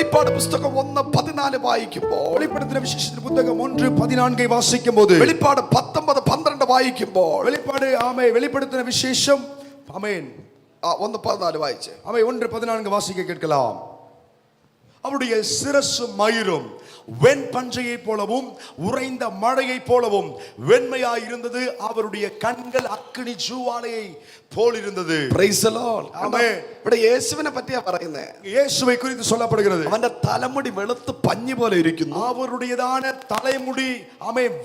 വെളിപ്പാട് പുസ്തകം 1:14 വായിക്കുമ്പോൾ, വെളിപ്പെടുത്തിன വിശേഷത്തിന്റെ പുസ്തകം 1:14 വാசிக்கும்போது, വെളിപ്പാട് 19:12 വായിക്കുമ്പോൾ, வெளிப்படுத்தின விசேஷம் 1:14 വായിച്ചേ. 1:14 வாசிக்க கேட்கலாம். அவருடைய சிரசு மயிரும் வெண் பஞ்சையை போலவும் உறைந்த மழையை போலவும் வெண்மையாய் இருந்தது. அவருடைய கண்கள் அக்கினி ஜுவாலையை போல் இருந்தது. Praise the Lord. ആമേൻ. ഇവിടെ യേശുവിനെ പറ്റിയാ പറയുന്നത്. യേശുவை குறித்து சொல்லப்படுகிறது. അവന്റെ തലമുടി വെളുത്ത് പഞ്ഞി പോലെ ഇരിക്കുന്നു. அவருடையதான தலைமுடி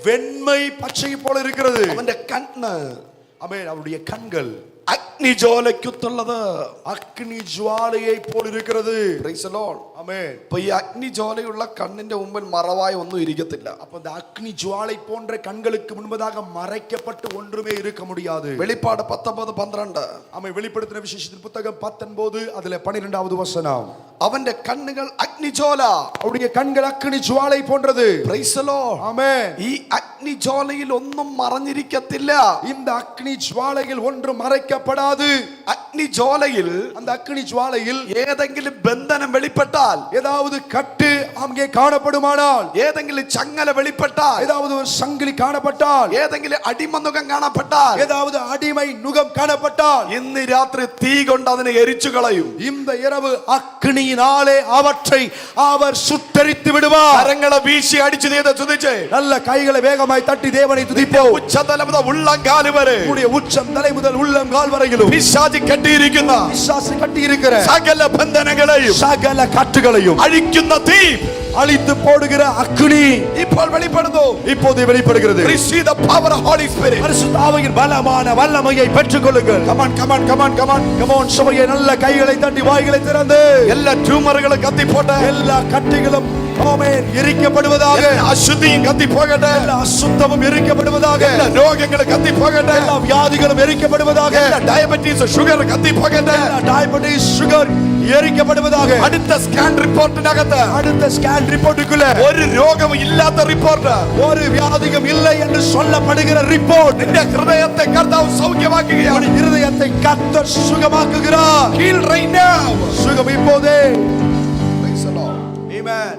வெண்மை பச்சை போல இருக்கிறது. അവന്റെ കണ്ണ്, அவருடைய கண்கள் അഗ്നി ജ്വാലയ്ക്കുള്ളത് அக்னி ஜுவாலையை போல் இருக்கிறது. Praise the Lord. ஆமென். അപ്പോൾ ഈ അഗ്നി ജ്വാലയുള്ള കണ്ണിന്റെ മുമ്പിൽ മറവായി ഒന്നും ഇരിക്കത്തില്ല. அப்ப அந்த அக்னி ஜுவாலை போன்ற கண்களுக்கு முன்பதாக மறைக்கப்பட்டு ஒன்றுமே இருக்க முடியாது. വെളിപ്പാട് 19:12. வெளிப்படுத்தின விசேஷத்தின் புத்தகம் 19 அதுல 12வது வசனம். അവന്റെ കണ്ണുകൾ അഗ്നിജ്വാല, அவருடைய கண்கள் அக்னி ஜுவாலை போன்றது. Praise the Lord. ஆமென். ഈ അഗ്നിജ്വാലയിൽ ഒന്നും മറഞ്ഞിരിക്കത്തില്ല. இந்த அக்னி ஜுவாலையில் ஒன்றும் மறைக்கப்படாது. അഗ്നിജ്വാലയിൽ, அந்த அக்னி ஜுவாலையில் ഏതെങ്കിലും ബന്ധനം വെളിപ്പെട്ടാൽ, ஏதாவது கட்டு அங்கே காணப்படுமானால், ഏതെങ്കിലും ചങ്ങല വെളിപ്പെട്ടാൽ, ஏதாவது ஒரு சங்கிலி காணப்பட்டால், ഏതെങ്കിലും അടിമനുകം കാണപ്പെട്ടാൽ, ஏதாவது அடிமை நுகம் காணப்பட்டால், ഇന്ന് രാത്രി തീ കൊണ്ട് അതിനെ എരിച്ചു കളയും. இந்த இரவு அக்னியினாலே அவற்றை அவர் சுட்டரித்து விடுவார். കരങ്ങളെ വീശി അടിച്ചു ചെയ്ത് തുതിച്ചേ. நல்ல கைகளை வேகமாய் தட்டி தேவனை துதிப்போம். ഉച്ചതല മുതൽ ഉള്ളംകാല് വരെ, உடைய உச்சம் தலை முதல் உள்ளங்கால் வரையிலும் പിശാചി കെട്ടിയിരിക്കുന്ന பிசாசு கட்டி இருக்கிற സകല ബന്ധനങ്ങളെയും சகல கட்டுகளையும் അഴിക്കുന്ന തീ, அழித்து போடுகிற அக்னி ഇപ്പോൾ വെളിപ്പെടുന്നു. இப்போது வெளிப்படுகிறது. Receive the power of Holy Spirit. பரிசுத்த ஆவியின் பலமான வல்லமையை பெற்றுக்கொள்ளுங்கள். Come on come on come on come on come on. சபையே நல்ல கைகளை தட்டி வாய்களை திறந்து എല്ലാ ട്യൂമറുകളും കത്തിപ്പോട്ടെ, எல்லா கட்டிகளும் ஆமென் எரிக்கப்படுவதாக, അശുദ്ധിയും കത്തിപ്പോകട്ടെ, எல்லா அசுத்தமும் எரிக்கப்படுவதாக, എല്ലാ രോഗങ്ങളും കത്തിപ്പോകട്ടെ, எல்லா வியாதிகளும் எரிக்கப்படுவதாக, എല്ലാ ഡയബറ്റീസ് ഷുഗർ കത്തിപ്പോകട്ടെ, எல்லா டயபெட்டிஸ் சுகர் எரிக்கப்படுவதாக. അടുത്ത സ്കാൻ റിപ്പോർട്ടിനകത്ത് அடுத்த ஸ்கேன் ரிப்போர்ட்டுக்குள்ள ഒരു രോഗവും ഇല്ലാത്ത റിപ്പോർട്ട്, ஒரு வியாதியும் இல்லை என்று சொல்லப்படுகிற ரிப்போர்ட். നിന്റെ ഹൃദയത്തെ കർത്താവ് സൗഖ്യമാക്കുകയാണ്. இருதயத்தை கர்த்தர் சுகமாக்குகிறார். Heal right now. சுகம் இப்போதே. Praise the Lord. Amen.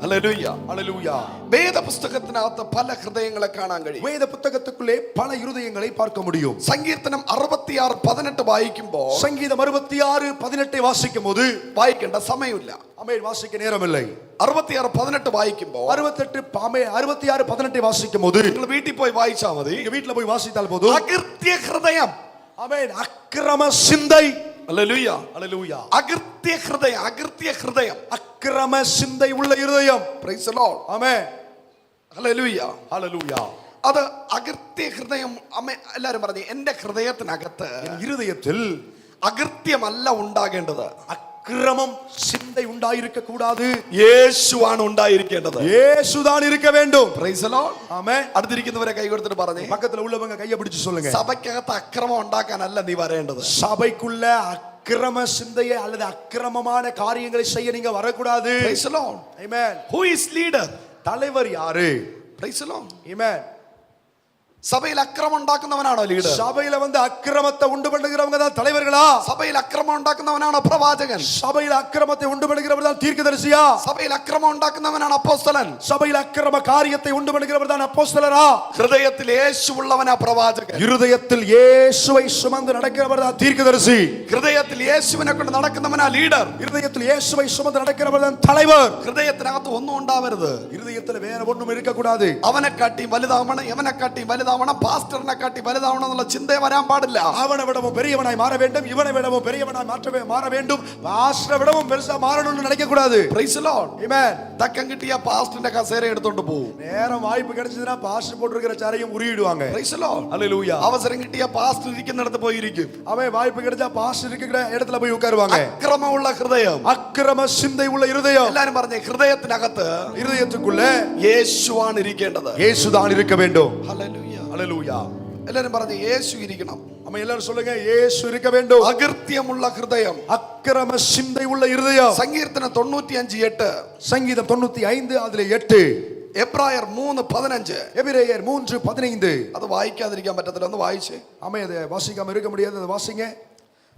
Hallelujah. Hallelujah. വേദപുസ്തകത്തിനകത്ത് പല ഹൃദയങ്ങളെ കാണാൻ കഴിയും. வேத புத்தகத்துக்குள்ளே பல இருதயங்களை பார்க்க முடியும். സങ്കീർത്തനം 66:18 വായിക്കുമ്പോൾ, சங்கீதம் 66:18 வாசிக்கும்போது, വായിക്കേണ്ട സമയമില്ല, ஆமென், வாசிக்க நேரமில்லை. 66:18 വായിക്കുമ്പോൾ, 66:18 வாசிக்கும்போது നിങ്ങൾ വീട്ടിൽ പോയി വായിച്ചാൽ മതി. நீங்க வீட்ல போய் வாசித்தால் போதும். അകൃത്യ ഹൃദയം, ஆமென், அக்கிரம சிந்தை. ഹല്ലേലൂയ, ஹல்லேலூயா. അകൃത്യ ഹൃദയം, അകൃത്യ ഹൃദയം, அக்கிரம சிந்தை உள்ள இருதயம். Praise the Lord. ஆமென். ഹല്ലേലൂയ, ஹல்லேலூயா. അത് അകൃത്യ ഹൃദയം. എല്ലാരും പറഞ്ഞു, എന്റെ ഹൃദയത്തിനകത്ത് இருதயத்தில் അകൃത്യമല്ല ഉണ്ടാകേണ്ടത്, அக்கிரமம் சிந்தை உண்டாயிருக்க கூடாது. യേശുവാണ് ഉണ്ടായിരിക്കേണ്ടത്. இயேசுதான் இருக்க வேண்டும். Praise the Lord. ஆமென். അടുത്തിരിക്കുന്നവരെ കൈ കൊടുത്തിട്ട് പറഞ്ഞേ, பக்கத்துல உள்ளவங்க கையை பிடிச்சு சொல்லுங்க, സഭയ്ക്കകത്ത് അക്രമം ഉണ്ടാക്കാനല്ല നീ വരേണ്ടത്. சபைக்குள்ள அக்கிரம சிந்தையை அல்லது அக்கிரமமான காரியங்களை செய்ய நீங்க வரக்கூடாது. Praise the Lord. Amen. Who is leader? தலைவர் யாரு? Praise the Lord. Amen. സഭയിൽ അക്രമം ഉണ്ടാക്കുന്നവനാണോ ലീഡർ? சபையில அக்கிரமத்தை உண்டு பண்ணுகிறவங்க தான் தலைவர்களா? സഭയിൽ അക്രമം ഉണ്ടാക്കുന്നവനാണോ പ്രവാചകൻ? சபையில அக்கிரமத்தை உண்டு பண்ணுகிறவர் தான் தீர்க்கதரிசியா? സഭയിൽ അക്രമം ഉണ്ടാക്കുന്നവനാണ് അപ്പോസ്തലൻ? சபையில அக்கிரம காரியத்தை உண்டு பண்ணுகிறவர் தான் அப்போஸ்தலரா? ഹൃദയത്തിൽ യേശുവുള്ളവനാ പ്രവാചകൻ. இருதயத்தில் இயேசுவை சுமந்து நடக்கிறவர் தான் தீர்க்கதரிசி. ഹൃദയത്തിൽ യേശുവിനെ കൊണ്ട് നടക്കുന്നവനാ ലീഡർ. இருதயத்தில் இயேசுவை சுமந்து நடக்கிறவர் தான் தலைவர். ഹൃദയത്തിനകത്ത് ഒന്നും ഉണ്ടാവരുത്. இருதயத்தில் வேற ஒண்ணும் இருக்க கூடாது. അവനെ കാട്ടി വലുതാവണം, എവനെ കാട്ടി വലുതാവണം, പാസ്റ്ററിനെ കാട്ടി വലുതാവണം എന്നുള്ള ചിന്ത വരാൻ പാടില്ല. அவனை விடவும் பெரியவனாய் மாற வேண்டும், இவனை விடவும் பெரியவனாய் மாற வேண்டும், பாஸ்டரை விடவும் பெருசா மாறணும்னு நினைக்க கூடாது. Praise the Lord. Amen. തക്കം കിട്ടിയ പാസ്റ്ററിന്റെ കസേര എടുത്തോണ്ട് പോകും. நேரம் வாய்ப்பு கிடைச்சதுன்னா pastor போட்டுருக்கிற சாரையும் உருவிடுவாங்க. Praise the Lord. Hallelujah. അവസരം കിട്ടിയ പാസ്റ്റർ ഇരിക്കുന്നിടത്ത് പോയി ഇരിക്കും. அவன் வாய்ப்பு கிடைச்சா பாஸ்டர் இருக்கிற இடத்துல போய் உட்காருவாங்க. അക്രമമുള്ള ഹൃദയം, அக்கிரம சிந்தை உள்ள இருதயம். എല്ലാരും പറഞ്ഞേ, ഹൃദയത്തിനകത്ത് இருதயத்துக்குள்ள യേശുവാണ് ഇരിക്കേണ്ടത്. இயேசுதான் இருக்க வேண்டும். ഹല്ലേലൂയ, ஹல்லேலூயா. എല്ലാരും പറഞ്ഞേ, യേശു ഇരിക്കണം. நம்ம எல்லாரும் சொல்லுங்க, இயேசு இருக்க வேண்டும். അകൃത്യമുള്ള ഹൃദയം, அக்கிரம சிந்தை உள்ள இருதயம். സങ്കീർത്തനം 95:8, சங்கீதம் 95 அதுல 8, എബ്രായർ 3:15, எபிரேயர் 3:15. അത് വായിക്കാതിരിക്കാൻ പറ്റത്തില്ല, ഒന്ന് വായിച്ചേ. அதை வாசிக்காம இருக்க முடியாது, அதை வாசிங்க.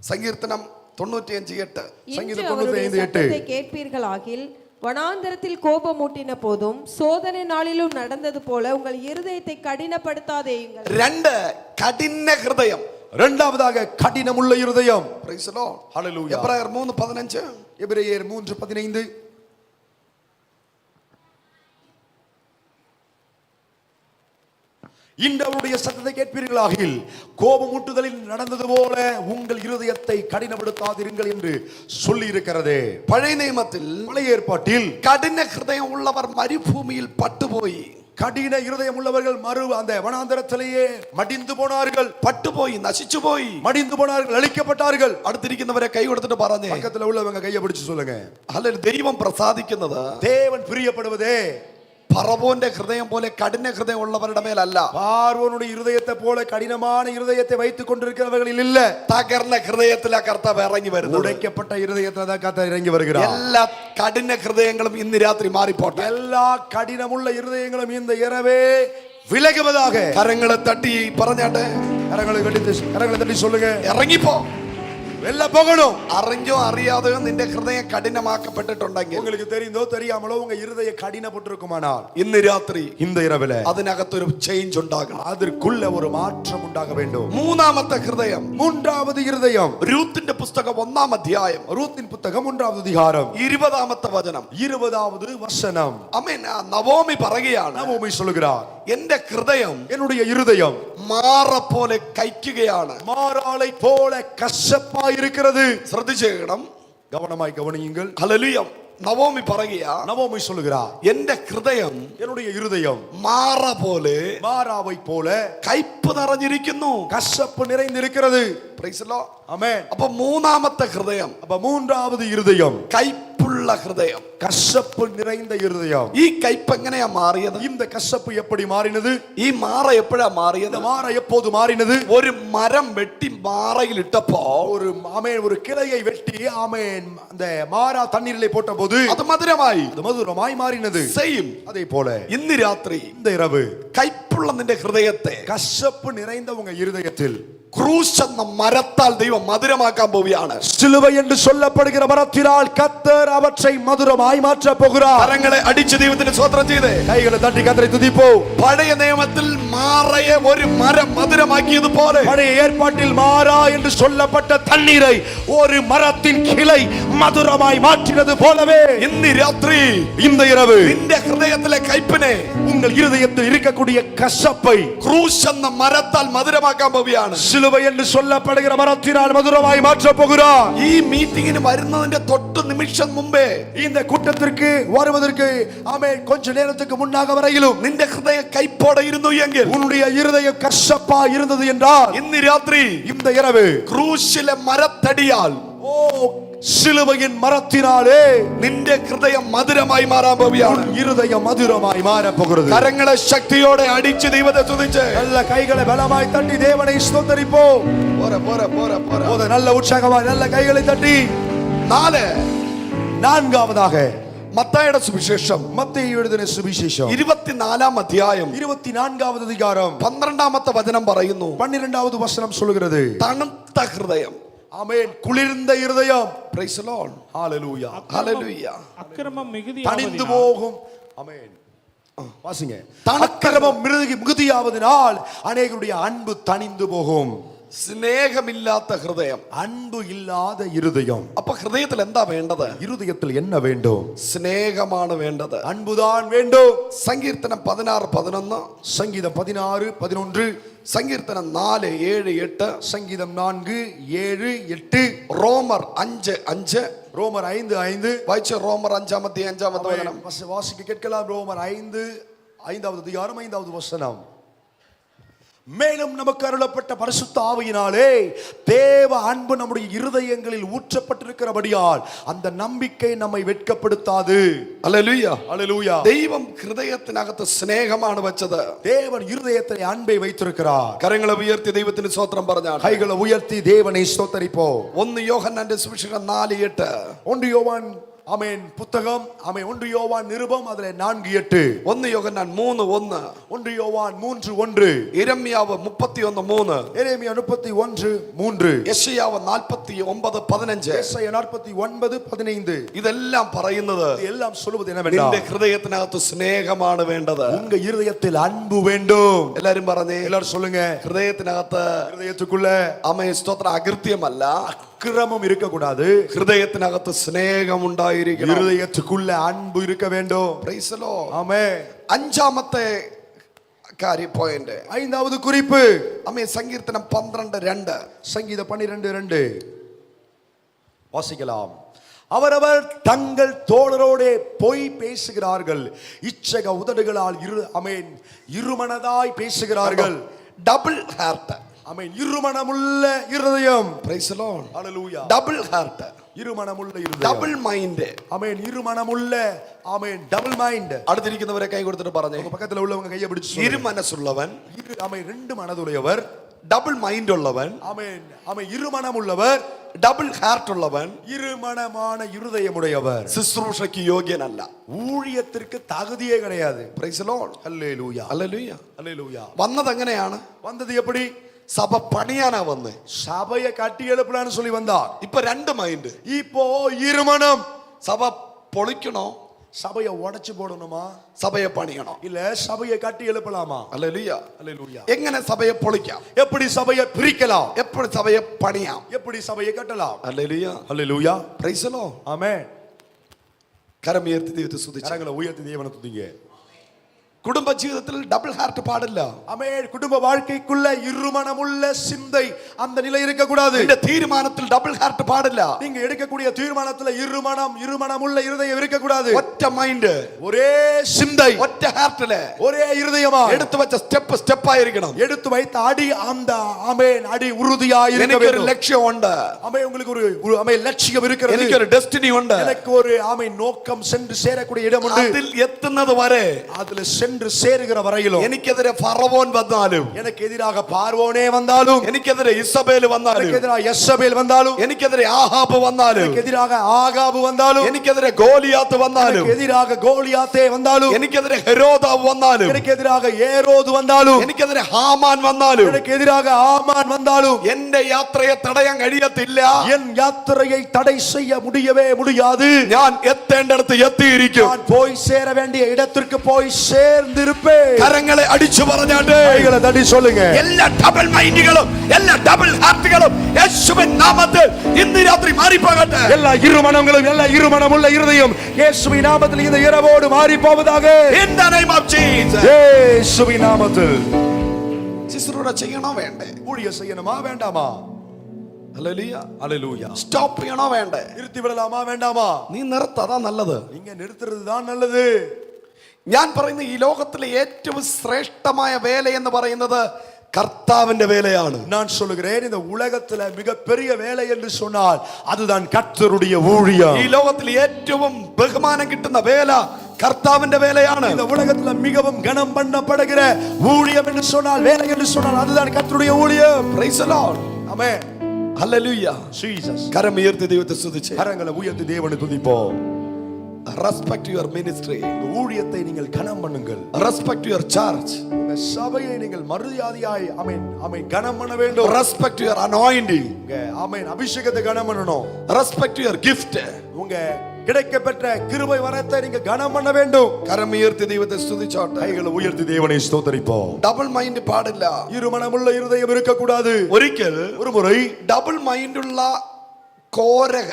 സങ്കീർത്തനം 95:8. சங்கீதம் இன்று அவருடைய 95:8. சத்தத்தை கேட்பீர்களாகில் வனாந்தரத்தில் கோபமூட்டின போதும் சோதனை நாளிலும் நடந்தது போல உங்கள் இருதயத்தை கடினப்படுத்தாதேயுங்கள். 2 கடின ஹிருதயம். இரண்டாவதாக கடினமுள்ள இருதயம். Praise the Lord. Hallelujah. எபிரேயர் 3:15. எபிரேயர் 3:15. இன்று அவருடைய சத்தத்தை கேட்பீர்களாகில் கோபமூட்டுதலில் நடந்தது போல உங்கள் இருதயத்தை கடினப்படுத்தாதிருங்கள் என்று சொல்லி இருக்கிறதே. பழைய நியமத்தில் பழைய ஏற்பாட்டில் கடின ஹிருதயம் உள்ளவர் மறுபூமியில் பட்டுபோய், கடின இருதயம் உள்ளவர்கள் அந்த வனாந்தரத்திலேயே மடிந்து போனார்கள், பட்டுபோய், நசிச்சு போய், மடிந்து போனார்கள், அழிக்கப்பட்டார்கள். അടുത്തിരിക്കുന്നവരെ കൈ കൊടുത്തിട്ട് പറഞ്ഞു, பக்கத்துல உள்ளவங்க கையை பிடிச்சு சொல்லுங்க, அல்லது தெய்வம் பிரസാദിക്കുന്നത് தேவன் பிரியப்படுவதே ഫറവോന്റെ ഹൃദയം പോലെ കഠിന ഹൃദയം ഉള്ളവരുടെ മേലല്ല. பார்வோனுடைய இருதயத்தை போல கடினமான இருதயத்தை வைத்துக் கொண்டிருக்கிறவர்களில் இல்ல. തകർന്ന ഹൃദയത്തിലാ കർത്താവ് ഇറങ്ങി വരുന്നത്. உடைக்கப்பட்ட இருதயத்துல தான் கர்த்தர் இறங்கி வருகிறார். എല്ലാ കഠിന ഹൃദയങ്ങളും ഇന്ന് രാത്രി മാറിപ്പോട്ടെ. எல்லா கடினமுள்ள இருதயங்களும் இந்த இரவே விலகுவதாக. കരങ്ങളെ തട്ടി പറഞ്ഞാട്ടെ, கரங்களை தட்டி சொல்லுங்க, ഇറങ്ങിപ്പോ. வெல்ல போகணும். അറിഞ്ഞോ അറിയാതെയോ നിന്റെ ഹൃദയം കഠിനമാക്കപ്പെട്ടിട്ടുണ്ടെങ്കിൽ, உங்களுக்கு தெரிந்தோ தெரியாமலோ உங்க இருதய கடினப்பட்டிருக்குமானால் ഇന്ന് രാത്രി இந்த இரவில അതിനകത്തൊരു ചേഞ്ച് ഉണ്ടാകണം. அதற்குள்ள ஒரு மாற்றம் உண்டாக வேண்டும். മൂന്നാമത്തെ ഹൃദയം, மூன்றாவது இருதயம், രൂത്തിന്റെ പുസ്തകം 1-ാം അധ്യായം, ரூத்தின் புத்தகம் 1வது அதிகாரம் 20-ാമത്തെ വചനം, 20வது வசனம். ആമേൻ. നവോമി പറയുകയാണ്, நவோமி சொல்லுகிறார், എന്റെ ഹൃദയം என்னுடைய இருதயம் മാറ പോലെ കൈക്കുകയാണ്. மாறாளை போல கசப்பாய் இருக்கிறது. ശ്രദ്ധിച്ചേക്കണം, கவனமாய் கவனியுங்கள். ഹല്ലേലൂയ. നവോമി പറയുക, நவோமி சொல்லுகிறார், എന്റെ ഹൃദയം என்னுடைய இருதயம் മാറ പോലെ, மாறாவை போல കയ്പ് നിറഞ്ഞിരിക്കുന്നു, கசப்பு நிறைந்திருக்கிறது. Praise the Lord. ஆமென். அப்ப മൂന്നാമത്തെ ഹൃദയം, அப்ப மூன்றாவது இருதயம் കയ്പുള്ള ഹൃദയം. கசப்பு நிறைந்த இருதயம். ഈ കയ്പ് എങ്ങനെയാ മാറിയത്? இந்த கசப்பு எப்படி மாறினது? ഈ മാറ എപ്പോഴാ മാറിയത്? இந்த மாற எப்போது மாறினது? ഒരു മരം വെട്ടി മാറയിൽ ഇട്ടപ്പോ, ஒரு கிளையை வெட்டி அந்த மாறா தண்ணீரிலே போட்டபோது അത് മധുരമായി, அது மதுரமாய் மாறினது. സെയിം. அதே போல ഇന്ന് രാത്രി இந்த இரவு കയ്പുള്ള നിന്റെ ഹൃദയത്തെ கசப்பு நிறைந்த உங்க இருதயத்தில் ക്രൂശ് എന്ന മരത്താൽ ദൈവം മധുരമാക്കാൻ പോവുകയാണ്. சிலுவை என்று சொல்லப்படுகிற மரத்தினால் கர்த்தர் அவற்றை மதுரமாய் மாற்ற போகிறார். കരങ്ങളെ അടിച്ച് ദൈവത്തിന് സ്തോത്രം ചെയ്തേ, கைகளை தட்டி கர்த்தரை துதிப்போம். പഴയ നിയമത്തിൽ മാറയെ ഒരു മരം മധുരമാക്കിയതുപോലെ, பழைய ஏற்பாட்டில் மாறா என்று சொல்லப்பட்ட தண்ணீரை ஒரு மரத்தின் கிளை மதுரமாய் மாற்றினது போலவே ഇന്ന് രാത്രി இந்த இரவு നിന്റെ ഹൃദയത്തിലെ കയ്പിനെ உங்கள் இருதயத்தில் இருக்கக்கூடிய கசப்பை ക്രൂശ് എന്ന മരത്താൽ മധുരമാക്കാൻ പോവുകയാണ്. சிலுவை என்று சொல்லப்படுகிற மரத்தினால் மதுரமாய் மாற்ற போகிறார். ഈ മീറ്റിംഗിന് വരുന്നതിന്റെ തൊട്ട് നിമിഷം മുമ്പേ, இந்த கூட்டத்திற்கு வருவதற்கு கொஞ்ச நேரத்துக்கு முன்னாக வரையிலும் നിന്റെ ഹൃദയം കയ്പോടെ ഇരുന്നു എങ്കിൽ, உன்னுடைய இருதயம் கசப்பா இருந்தது என்றால் ഇന്ന് രാത്രി இந்த இரவு ക്രൂശിലെ മരത്തടിയാൽ, சிலுவையின் மரத்தினாலே നിന്റെ ഹൃദയം മധുരമായി മാറാൻ പോവുകയാണ്. இருதயம் மதுரமாய் மாற போகிறது. കരങ്ങളെ ശക്തിയോടെ അടിച്ച് ദൈവത്തെ സ്തുതിച്ച്, நல்ல கைகளை பலமாய் தட்டி தேவனை ஸ்தோத்திரிப்போம். പോരെ. நல்ல உற்சாகமாய் நல்ல கைகளை தட்டி. 4, நான்காவதாக മത്തായിയുടെ സുവിശേഷം, மத்தேயு எழுதின சுவிசேஷம் 24-ാം അധ്യായം 24வது அதிகாரம் 12-ാമത്തെ വചനം പറയുന്നു, 12வது வசனம் சொல்லுகிறது, തണുത്ത ഹൃദയം. ஆமென். குளிர்ந்த இருதயம். Praise the Lord. Hallelujah. Hallelujah. அக்கிரமம் தணிந்து மிகுதியாவதினால் போகும். ஆமென். வாசிங்க. தனக்கு- அக்கிரமம் மிகுதியாவதினால் அநேகருடைய அன்பு தணிந்து போகும். സ്നേഹമില്ലാത്ത ഹൃദയം, அன்பு இல்லாத இருதயம். അപ്പൊ ഹൃദയത്തിൽ എന്താ വേണ്ടത്? இருதயத்தில் என்ன வேண்டும்? സ്നേഹമാണ് വേണ്ടത്. அன்புதான் வேண்டும். സങ്കീർത്തനം 16:11, சங்கீதம் 16:11, സങ്കീർത്തനം 4:7-8, சங்கீதம் 4:7-8, റോമർ 5:5. ரோமர் 5:5. വായിച്ച റോമർ 5-ാമത്തെ വചനം. வாசிக்க கேட்கலாம். ரோமர் 5:5வது அதிகாரம் 5வது வசனம். மேலும் நமக்கு அருளப்பட்ட பரிசுத்த ஆவியினாலே தேவ அன்பு நம்முடைய இருதயங்களில் ஊற்றப்பட்டிருக்கிறபடியால் அந்த நம்பிக்கை நம்மை வெட்கப்படுத்தாது. ഹല്ലേലൂയ. ஹல்லேலூயா. ദൈവം ഹൃദയത്തിനകത്ത് സ്നേഹമാണ് വെച്ചത്. தேவன் இருதயத்தில் அன்பை வைத்திருக்கிறார். കരങ്ങളെ ഉയർത്തി ദൈവത്തിന് സ്തോത്രം പറഞ്ഞാൽ, கைகளை உயர்த்தி தேவனை ஸ்தோத்தரிப்போம். 1 യോഹന്നാന്റെ സുവിശേഷം 4:8. 1 யோவான் ஆமென் புத்தகம் ஆமென் 1 யோவான் நிருபம் அதிலே 4:8 1 யோகன்னான் 3:1 1 யோவான் 3:1 ഇരമ്യാവ് 31:3 எரேமியா 31:3 യെശയ്യാവ് 49:15 ஏசாயா 49:15 ഇതെല്ലാം പറയുന്നത് எல்லாம் சொல்வது നിന്റെ என்னவென்றால் ഹൃദയത്തിനകത്ത് സ്നേഹമാണ് വേണ്ടത്. உங்க இருதயத்தில் அன்பு வேண்டும். എല്ലാരും പറഞ്ഞേ, எல்லாரும் சொல்லுங்க. ഹൃദയത്തിനകത്ത് இருதயத்துக்குள்ள അമേ സ്തോത്രം അകൃത്യമല്ല, அக்கிரமம் இருக்க கூடாது. ഹൃദയത്തിനകത്ത് സ്നേഹം ഉണ്ടായിരിക്കണം. இருதயத்துக்குள்ள அன்பு இருக்க வேண்டும். Praise the Lord. ஆமென். അഞ്ചാമത്തെ കാര്യം പോയിന്റ്, ஐந்தாவது குறிப்பு അമേ സങ്കീർത്തനം 12:2 சங்கீதம் 12:2 வாசிக்கலாம். அவரவர் தங்கள் தோழரோடே பொய் பேசுகிறார்கள், இச்சக உதடுகளால் ஆமென் இருமனதாய் பேசுகிறார்கள். ഡബിൾ ഹാർട്ട്, ஆமென் இருமனமுள்ள இருதயம். Praise the Lord. ஹalleluya. ഡബിൾ ഹാർട്ട്, இருமனமுள்ள இருதயம். Double mind. ஆமென் இருமனமுள்ள ஆமென் டபுள் மைண்ட். അടുത്തിരിക്കുന്നവരെ കൈ കൊടുത്തിട്ട് പറഞ്ഞു, பக்கத்துல உள்ளவங்க கையை பிடிச்சு சொல்லுங்க. ഇരുമനസ്സുള്ളവൻ, ஆமென் ரெண்டு மனதுடையவர். ഡബിൾ മൈൻഡ് ഉള്ളവൻ, ஆமென் ஆமென் இருமனமுள்ளவர். ഡബിൾ ഹാർട്ട് ഉള്ളവൻ இருமனமான இருதயமுடையவர் ശുശ്രൂഷയ്ക്ക് യോഗ്യനല്ല, ஊழியத்திற்கு தகுதியே கிடையாது. Praise the Lord. ஹல்லேலூயா ഹല്ലേലൂയ. ஹல்லேலூயா. വന്നത് എങ്ങനെയാണ്? வந்தது எப்படி? സഭ പണിയാനാ വന്നേ. சபையை கட்டி எழுப்பலான்னு சொல்லி வந்தார். ഇപ്പൊ രണ്ട് മൈൻഡ്. இப்போ இருமனம். സഭ പൊളിക്കണോ, சபையை உடைச்சு போடணுமா, സഭയെ പണിയണോ? இல்ல சபையை கட்டி எழுப்பலாமா? ഹല്ലേലൂയ. ஹல்லேலூயா. എങ്ങനെ സഭയെ പൊളിക്കാം? எப்படி சபையை பிரிக்கலாம்? എപ്പോൾ സഭയെ പണിയാം? எப்படி சபையை கட்டலாம்? ഹല്ലേലൂയ. ஹல்லேலூயா. Praise the Lord. ஆமென். കരമുയർത്തി ദൈവത്തെ സ്തുതിച്ച്. கரங்களை உயர்த்தி தேவனை துதிங்க. കുടുംബ ജീവിതത്തിൽ ഡബിൾ ഹാർട്ട് പാടില്ല. ஆமென். குடும்ப வாழ்க்கைக்குள்ள இருமனமுள்ள சிந்தை அந்த நிலை இருக்க கூடாது. നിന്റെ തീരുമാനത്തിൽ ഡബിൾ ഹാർട്ട് പാടില്ല. நீங்க எடுக்கக்கூடிய தீர்மானத்துல இருமனமுள்ள இருதயம் இருக்க கூடாது. ഒറ്റ മൈൻഡ്, ஒரே சிந்தை, ഒറ്റ ഹാർട്ടില് ஒரே இருதயமா എടുത്തു വെച്ച സ്റ്റെപ്പ് ആയിരിക്കണം. எடுத்து வைத்த அடி அந்த ஆமென் அடி உறுதியாய் இருக்க എനിക്കൊരു வேண்டும். ലക്ഷ്യമുണ്ട്, ஆமென் உங்களுக்கு ஒரு ஆமென் லட்சியம் இருக்கிறது. എനിക്കൊരു ഡെസ്റ്റിനി ഉണ്ട്, எனக்கு ஒரு ஆமென் நோக்கம் சென்று சேரக்கூடிய இடம் உண்டு. അതിൽ എത്തുന്നത് വരെ, அதுல சென்று சேருகிற வரையிலும் എനിക്കെതിരെ ഫറവോൻ വന്നാലും, எனக்கு எதிராக பார்வோனே வந்தாலும், എനിക്കെതിരെ ഇസബേൽ വന്നാലും, எனக்கு எதிராக யெசபேல் வந்தாலும், എനിക്കെതിരെ ആഹാബ് വന്നാലും, எனக்கு எதிராக ஆகாபு வந்தாலும், എനിക്കെതിരെ ഗോലിയാത്ത് വന്നാലും, எனக்கு எதிராக கோலியாத்தே வந்தாலும், എനിക്കെതിരെ ഹെരോദാവ് വന്നാലും, எனக்கு எதிராக ஏரோது வந்தாலும், എനിക്കെതിരെ ഹാമാൻ വന്നാലും, எனக்கு எதிராக ஆமான் வந்தாலும், എന്റെ യാത്രയെ തടയാൻ കഴിയത്തില്ല. என் யாத்திரையை தடை செய்ய முடியவே முடியாது. ഞാൻ എത്തേണ്ടടുത്ത് എത്തിയിരിക്കും. நான் போய் சேர வேண்டிய இடத்திற்கு போய் சேர்ந்திருப்பேன். കരങ്ങളെ അടിച്ചു പറഞ്ഞാട്ടെ, கைகளை தட்டி சொல்லுங்க. എല്ലാ ഡബിൾ മൈൻഡുകളും എല്ലാ ഡബിൾ ഹാർട്ടുകളും യേശുവിൻ നാമത്തിൽ ഇന്ന് രാത്രി മാറിപ്പോകട്ടെ. எல்லா இருமனங்களும் எல்லா இருமனமுள்ள இருதயம் இயேசுவின் நாமத்தில் இந்த இரவோடு மாறி போவதாக. In the name of Jesus. இயேசுவின் நாமத்தில். ശുശ്രൂഷ ചെയ്യണോ വേണ്ടേ? ஊழியம் செய்யணுமா வேண்டாமா? ഹല്ലേലൂയ. ஹல்லேலூயா. സ്റ്റോപ്പ് ചെയ്യണോ വേണ്ടേ? நிறுத்தி விடலாமா வேண்டாமா? നീ നിർത്തതാ നല്ലത്. நீங்க நிறுத்துறது தான் நல்லது. ഞാൻ പറയുന്ന ഈ ലോകത്തിലെ ഏറ്റവും ശ്രേഷ്ഠമായ വേല എന്ന് പറയുന്നത് കർത്താവിന്റെ വേലയാണ്. நான் சொல்லுகிறேன், இந்த உலகத்துல மிகப்பெரிய வேலை என்று சொன்னால் அதுதான் கர்த்தருடைய ஊழியம். ഈ ലോകത്തിൽ ഏറ്റവും ബഹുമാനം കിട്ടുന്ന വേല കർത്താവിന്റെ വേലയാണ്. இந்த உலகத்துல மிகவும் கனம் பண்ணப்படுகிற ஊழியம் என்று சொன்னால், வேலை என்று சொன்னால் அதுதான் கர்த்தருடைய ஊழியம். Praise the Lord. Amen. Hallelujah. Jesus. കരം ഉയർത്തി ദൈവത്തെ സ്തുതിച്ച്. கரங்களை உயர்த்தி தேவனை துதிப்போம். Respect your ministry. இந்த ஊழியத்தை நீங்கள் கனம் பண்ணுங்கள். Respect your church. இந்த சபையை நீங்கள் மரியாதையாய் ஆமென் ஆமென் கனம் பண்ண வேண்டும். Respect your anointing. ஆமென் அபிஷேகத்தை கனம் பண்ணணும். Respect your gift. உங்க கிடைக்கப்பெற்ற கிருபை வரத்தை நீங்க கனம் பண்ண வேண்டும். കരം ഉയർത്തി ദൈവത്തെ സ്തുതിച്ചോട്ടെ. கைகளை உயர்த்தி தேவனை ஸ்தோத்திரிப்போம். ഡബിൾ മൈൻഡ് പാടില്ല. இருமனமுள்ள இருதயம் இருக்க கூடாது. ഒരിക്കൽ ஒரு முறை ഡബിൾ മൈൻഡ് ഉള്ള കോരഹ,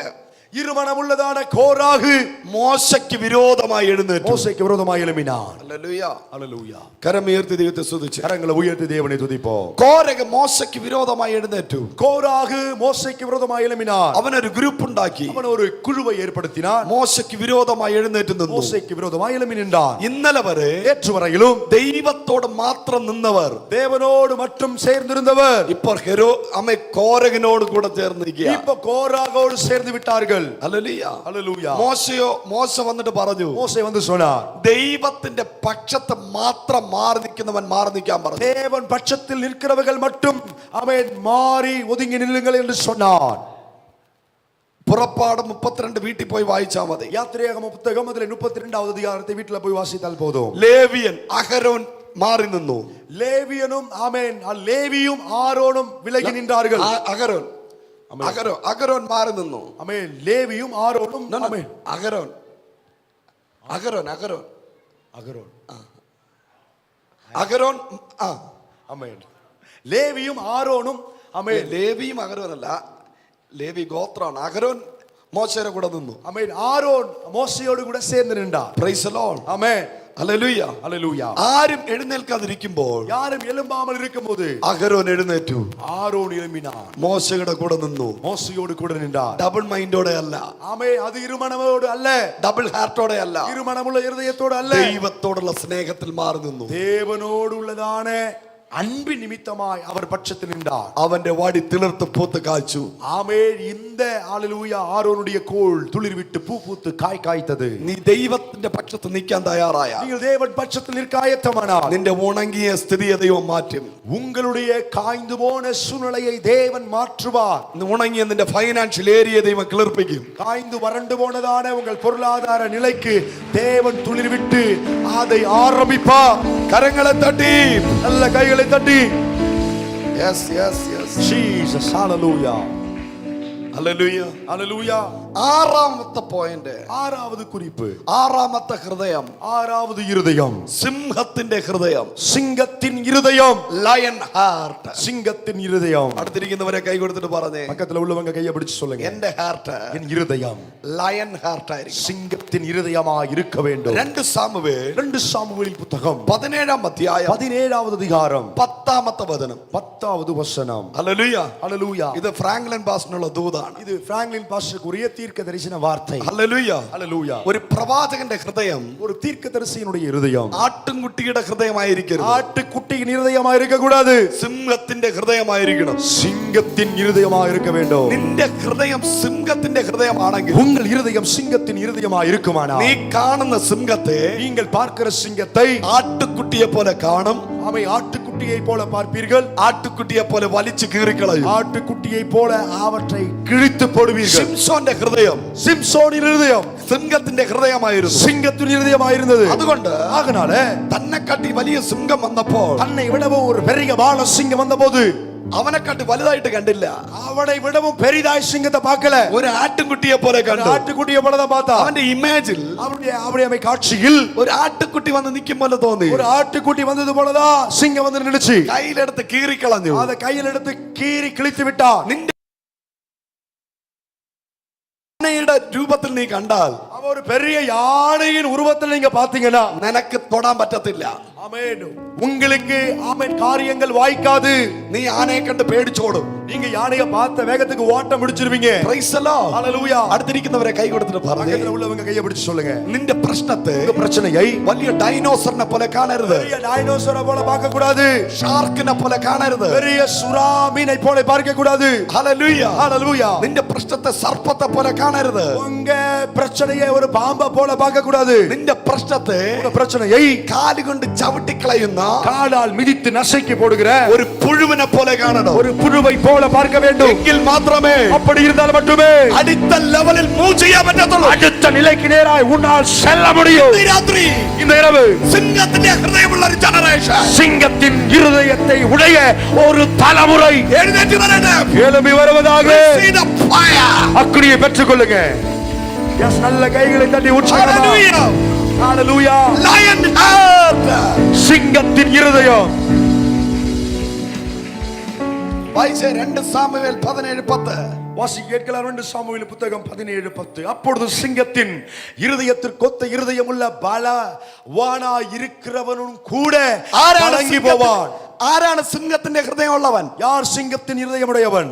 இருமனமுள்ளதான கோராகு മോശയ്ക്ക് വിരോധമായി എഴുന്നേറ്റു. மோசேக்கு விரோதமாய் எழும்பினான். ഹല്ലേലൂയ. ஹல்லேலூயா. കരം ഉയർത്തി ദൈവത്തെ സ്തുതിച്ച്. கரங்களை உயர்த்தி தேவனை துதிப்போம். കോരഹ മോശയ്ക്ക് വിരോധമായി എഴുന്നേറ്റു. கோராகு மோசேக்கு விரோதமாய் எழும்பினான். അവനൊരു ഗ്രൂപ്പ് ഉണ്ടാക്കി. அவன் ஒரு குழுவை ஏற்படுத்தினான். മോശയ്ക്ക് വിരോധമായി എഴുന്നേറ്റ് നിന്നു. மோசேக்கு விரோதமாய் எழும்பி நின்றான். ഇന്നലെ വരെ நேற்று வரையிலும் ദൈവത്തോട് മാത്രം നിന്നവർ, தேவனோடு மட்டும் சேர்ந்திருந்தவர், ഇപ്പോൾ കോരഹിനോട് കൂടെ ചേർന്നിരിക്കുക. இப்ப கோராகோடு சேர்ந்து விட்டார்கள். ഹല്ലേലൂയ. ஹல்லேலூயா. മോശ വന്നിട്ട് പറഞ്ഞു, மோசே வந்து சொன்னார், ദൈവത്തിന്റെ പക്ഷത്ത് മാത്രം മാറി നിൽക്കുന്നവൻ മാറി നിൽക്കാൻ പറഞ്ഞു. தேவன் பட்சத்தில் நிற்கிறவர்கள் மட்டும் ஆமென் மாறி ஒதுங்கி நில்லுங்கள் என்று சொன்னார். പുറപ്പാട് 32 വീട്ടിൽ പോയി വായിച്ചാൽ മതി. யாத்திரையாகம புத்தகம் அதிலே 32வது அதிகாரத்தை வீட்டில் போய் வாசித்தால் போதும். ലേവിയൻ അഹരോൻ മാറി നിന്നു. லேவியனும் ஆமென் லேவியும் ஆரோனும் விலகி நின்றார்கள். അഹരോൻ അഹരോൻ മാറി നിന്നു. ஆமென் லேவியும் ஆரோனும் ஆமென் അഹരോൻ അഹരോൻ അഹരോൻ அகரோன் അഹരോൻ ஆமென் லேவியும் ஆரோனும் ஆமென் ലേവിയും അഹരോനല്ല, ലേവി ഗോത്രമാണ്. അഹരോൻ മോശയുടെ കൂടെ നിന്നു. ஆமென் ஆரோன் மோசேயோடு கூட சேர்ந்து நின்றார். Praise the Lord. ஆமென் ഹല്ലേലൂയ. ஹalleluya. ആരും എഴുന്നേൽക്കാതിരിക്കുമ്പോൾ யாரும் எழும்பாமல் இருக்கும்போது അഹരോൻ എഴുന്നേറ്റു, ஆரோன் எழும்பினார். മോശയുടെ കൂടെ നിന്നു. மோசேயோடு கூட நின்றார். ഡബിൾ മൈൻഡോടെ അല്ല, ஆமென் அது இருமனமோடு அல்ல, ഡബിൾ ഹാർട്ടോടെ അല്ല, இருமனமுள்ள இருதயத்தோடு அல்ல, ദൈവത്തോടുള്ള സ്നേഹത്തിൽ മാറി നിന്നു. தேவனோடு உள்ளதான அன்பின் நிமித்தமாய் அவர் பட்சத்தில் நின்றார். അവന്റെ വടി തിളിർത്ത് പൂത്ത് കായ്ച്ചു. ஆமென் இந்த ஹalleluya ஆரோனுடைய கோல் துளிர் விட்டு பூ பூத்து காய் காய்த்தது. നീ ദൈവത്തിന്റെ പക്ഷത്ത് നിൽക്കാൻ തയ്യാറായ நீங்கள் தேவன் பட்சத்தில் நிற்க ஆயத்தமானால் നിന്റെ ഉണങ്ങിയ സ്ഥിതിയെ ദൈവം മാറ്റും. உங்களுடைய காய்ந்து போன சூழ்நிலையை தேவன் மாற்றுவார். ഉണങ്ങിയ നിന്റെ ഫൈനാൻഷ്യൽ ഏരിയ ദൈവം കിളിർപ്പിക്കും. காய்ந்து வறண்டு போனதான உங்கள் பொருளாதார நிலைக்கு தேவன் துளிர் விட்டு அதை ஆரம்பிப்பார். കരങ്ങളെ തട്ടി, நல்ல கைகளை தட்டி yes yes yes, Jesus hallelujah hallelujah. hallelujah. ആറാമത്തെ പോയിന്റ്, ஆறாவது குறிப்பு, ആറാമത്തെ ഹൃദയം, ஆறாவது இருதயம், സിംഹത്തിന്റെ ഹൃദയം, சிங்கத்தின் இருதயம், ലയൺ ഹാർട്ട്. சிங்கத்தின் இருதயம். അടുത്തിരിക്കുന്നവരെ കൈ കൊടുത്തിട്ട് പറഞ്ഞേ, பக்கத்துல உள்ளவங்க கையை பிடிச்சு சொல்லுங்க, എന്റെ ഹാർട്ട് என் இருதயம் ലയൺ ഹാർട്ട് ആയിരിക്കും. சிங்கத்தின் இருதயமாய் இருக்க வேண்டும். 2 സാമുവേൽ 2 சாமுவேல் புத்தகம் 17 അധ്യായം 17வது அதிகாரம் 10ാമത്തെ വചനം. 10வது வசனம். ഹല്ലേലൂയ. ஹalleluya. ഇത് ഫ്രാങ്ക്ലിൻ പാസ്റ്ററിനുള്ള ദൂതാണ്. இது பிராங்க்லின் பாஸ்டருக்குரிய தீர்க்க தரிசன வார்த்தை. ഹല്ലേലൂയ. ஹalleluya. ഒരു പ്രവാചകന്റെ ഹൃദയം ஒரு தீர்க்கதரிசியினுடைய இருதயம் ആട്ടിൻകുട്ടിയുടെ ഹൃദയമായിരിക്കരുത്, ஆட்டுக்குட்டியின் இருதயமாய் இருக்க கூடாது, സിംഹത്തിന്റെ ഹൃദയമായിരിക്കണം. சிங்கத்தின் இருதயமாய் இருக்க வேண்டும். നിന്റെ ഹൃദയം സിംഹത്തിന്റെ ഹൃദയമാണെങ്കിൽ, உங்கள் இருதயம் சிங்கத்தின் இருதயமாய் இருக்குமானால், നീ കാണുന്ന സിംഹത്തെ நீங்கள் பார்க்கிற சிங்கத்தை ആട്ടുകുട്ടിയെ പോലെ കാണും. அவை ஆட்டுக்குட்டியை போல பார்ப்பீர்கள், ആട്ടുകുട്ടിയെ പോലെ വലിച്ചു കീറിക്കളയും. ஆட்டுக்குட்டியை போல அவற்றை கிழித்து போடுவீர்கள். ശിംശോന്റെ ഹൃദയം சிம்சோனின் இருதயம் സിംഹത്തിന്റെ ഹൃദയമായിരുന്നു. சிங்கத்தின் இருதயமாய் இருந்தது. അതുകൊണ്ട് ஆகனால തന്നെക്കാട്ടി വലിയ സിംഹം വന്നപ്പോൾ தன்னை விடவும் ஒரு பெரிய பால சிங்கம் வந்தபோது അവനെക്കാട്ടി വലുതായിട്ട് കണ്ടില്ല. அவனை விடவும் பெரிதாய் சிங்கத்தை பார்க்கல, ഒരു ആട്ടുംകുട്ടിയെ പോലെ കണ്ടു. ஆட்டுக்குட்டியை போல தான் பார்த்தா. അവന്റെ ഇമേജിൽ அவருடைய காட்சியில் ഒരു ആട്ടുകുട്ടി വന്ന് നിൽക്കും പോലെ തോന്നി. ஒரு ஆட்டுக்குட்டி வந்தது போலதான் சிங்கம் வந்து நின்னுச்சு. കയ്യിലെടുത്ത് കീറിക്കളഞ്ഞു. அதை கையில் எடுத்து கீறி கிழித்து விட்டார். നിന്റെ ആനയുടെ രൂപത്തിൽ നീ കണ്ടാൽ, அவ ஒரு பெரிய யானையின் உருவத்தில் நீங்க பாத்தீங்கன்னா നിനക്ക് തൊടാൻ പറ്റത്തില്ല. ஆமென், உங்களுக்கு ஆமென் காரியங்கள் வாய்க்காது. നീ ആനയെ കണ്ട് പേടിച്ചോടും. நீங்க யானையை பார்த்த வேகத்துக்கு ஓட்டம் முடிச்சிருவீங்க. Praise the Lord. ஹalleluya. അടുത്തിരിക്കുന്നവരെ കൈ കൊടുത്തിട്ട് പറഞ്ഞു, பக்கத்துல உள்ளவங்க கையை பிடிச்சு சொல்லுங்க, നിന്റെ പ്രശ്നത്തെ உங்க பிரச்சனையை വലിയ ഡൈനോസറിനെ പോലെ കാണരുത്, பெரிய டைனோசரை போல பார்க்க கூடாது, ഷാർക്കിനെ പോലെ കാണരുത്, பெரிய சுறா மீனை போல பார்க்க கூடாது. ഹല്ലേലൂയ. ஹalleluya. നിന്റെ പ്രശ്നത്തെ സർപ്പത്തെ പോലെ കാണരുത്, உங்க பிரச்சனையை ஒரு பாம்பை போல பார்க்க கூடாது. നിന്റെ പ്രശ്നത്തെ உங்க பிரச்சனையை കാലുകൊണ്ട് ചവിട്ടിക്കളയുന്ന காலால் மிதித்து நசைக்கு போடுகிற ഒരു പുഴുവിനെ പോലെ കാണണം. ஒரு புழுவை போல பார்க்க வேண்டும். എങ്കിൽ മാത്രമേ அப்படி இருந்தால் மட்டுமே അടുത്ത ലെവലിൽ മൂവ് ചെയ്യാൻ പറ്റത്തുള്ളൂ. அடுத்த நிலைக்கு நேராய் உன்னால் செல்ல முடியும். ഈ രാത്രി இந்த இரவு സിംഹത്തിന്റെ ഹൃദയമുള്ള ഒരു ജനറേഷൻ, சிங்கத்தின் இருதயத்தை உடைய ஒரு தலைமுறை എഴുന്നേറ്റ് വരട്ടെ. எழும்பி வருவதாக. See the fire. அக்கினியை பெற்றுக் கொள்ளுங்க. எஸ், நல்ல கைகளை தட்டி உற்சாகமா. Hallelujah. ஹalleluya. Lion heart. சிங்கத்தின் இருதயம். വായിച്ചേ 2 സാമുവേൽ 17:10. வாசிக்க கேட்கலாம். 2 சாமுவேல் புத்தகம் 17:10. அப்பொழுது சிங்கத்தின் இருதயத்திற்கொத்த இருதயமுள்ள பலவானா இருக்கிறவனும் கூட கலங்கி போவான். ആരാണ് സിംഹത്തിന്റെ ഹൃദയമുള്ളവൻ? யார் சிங்கத்தின் இருதயமுடையவன்?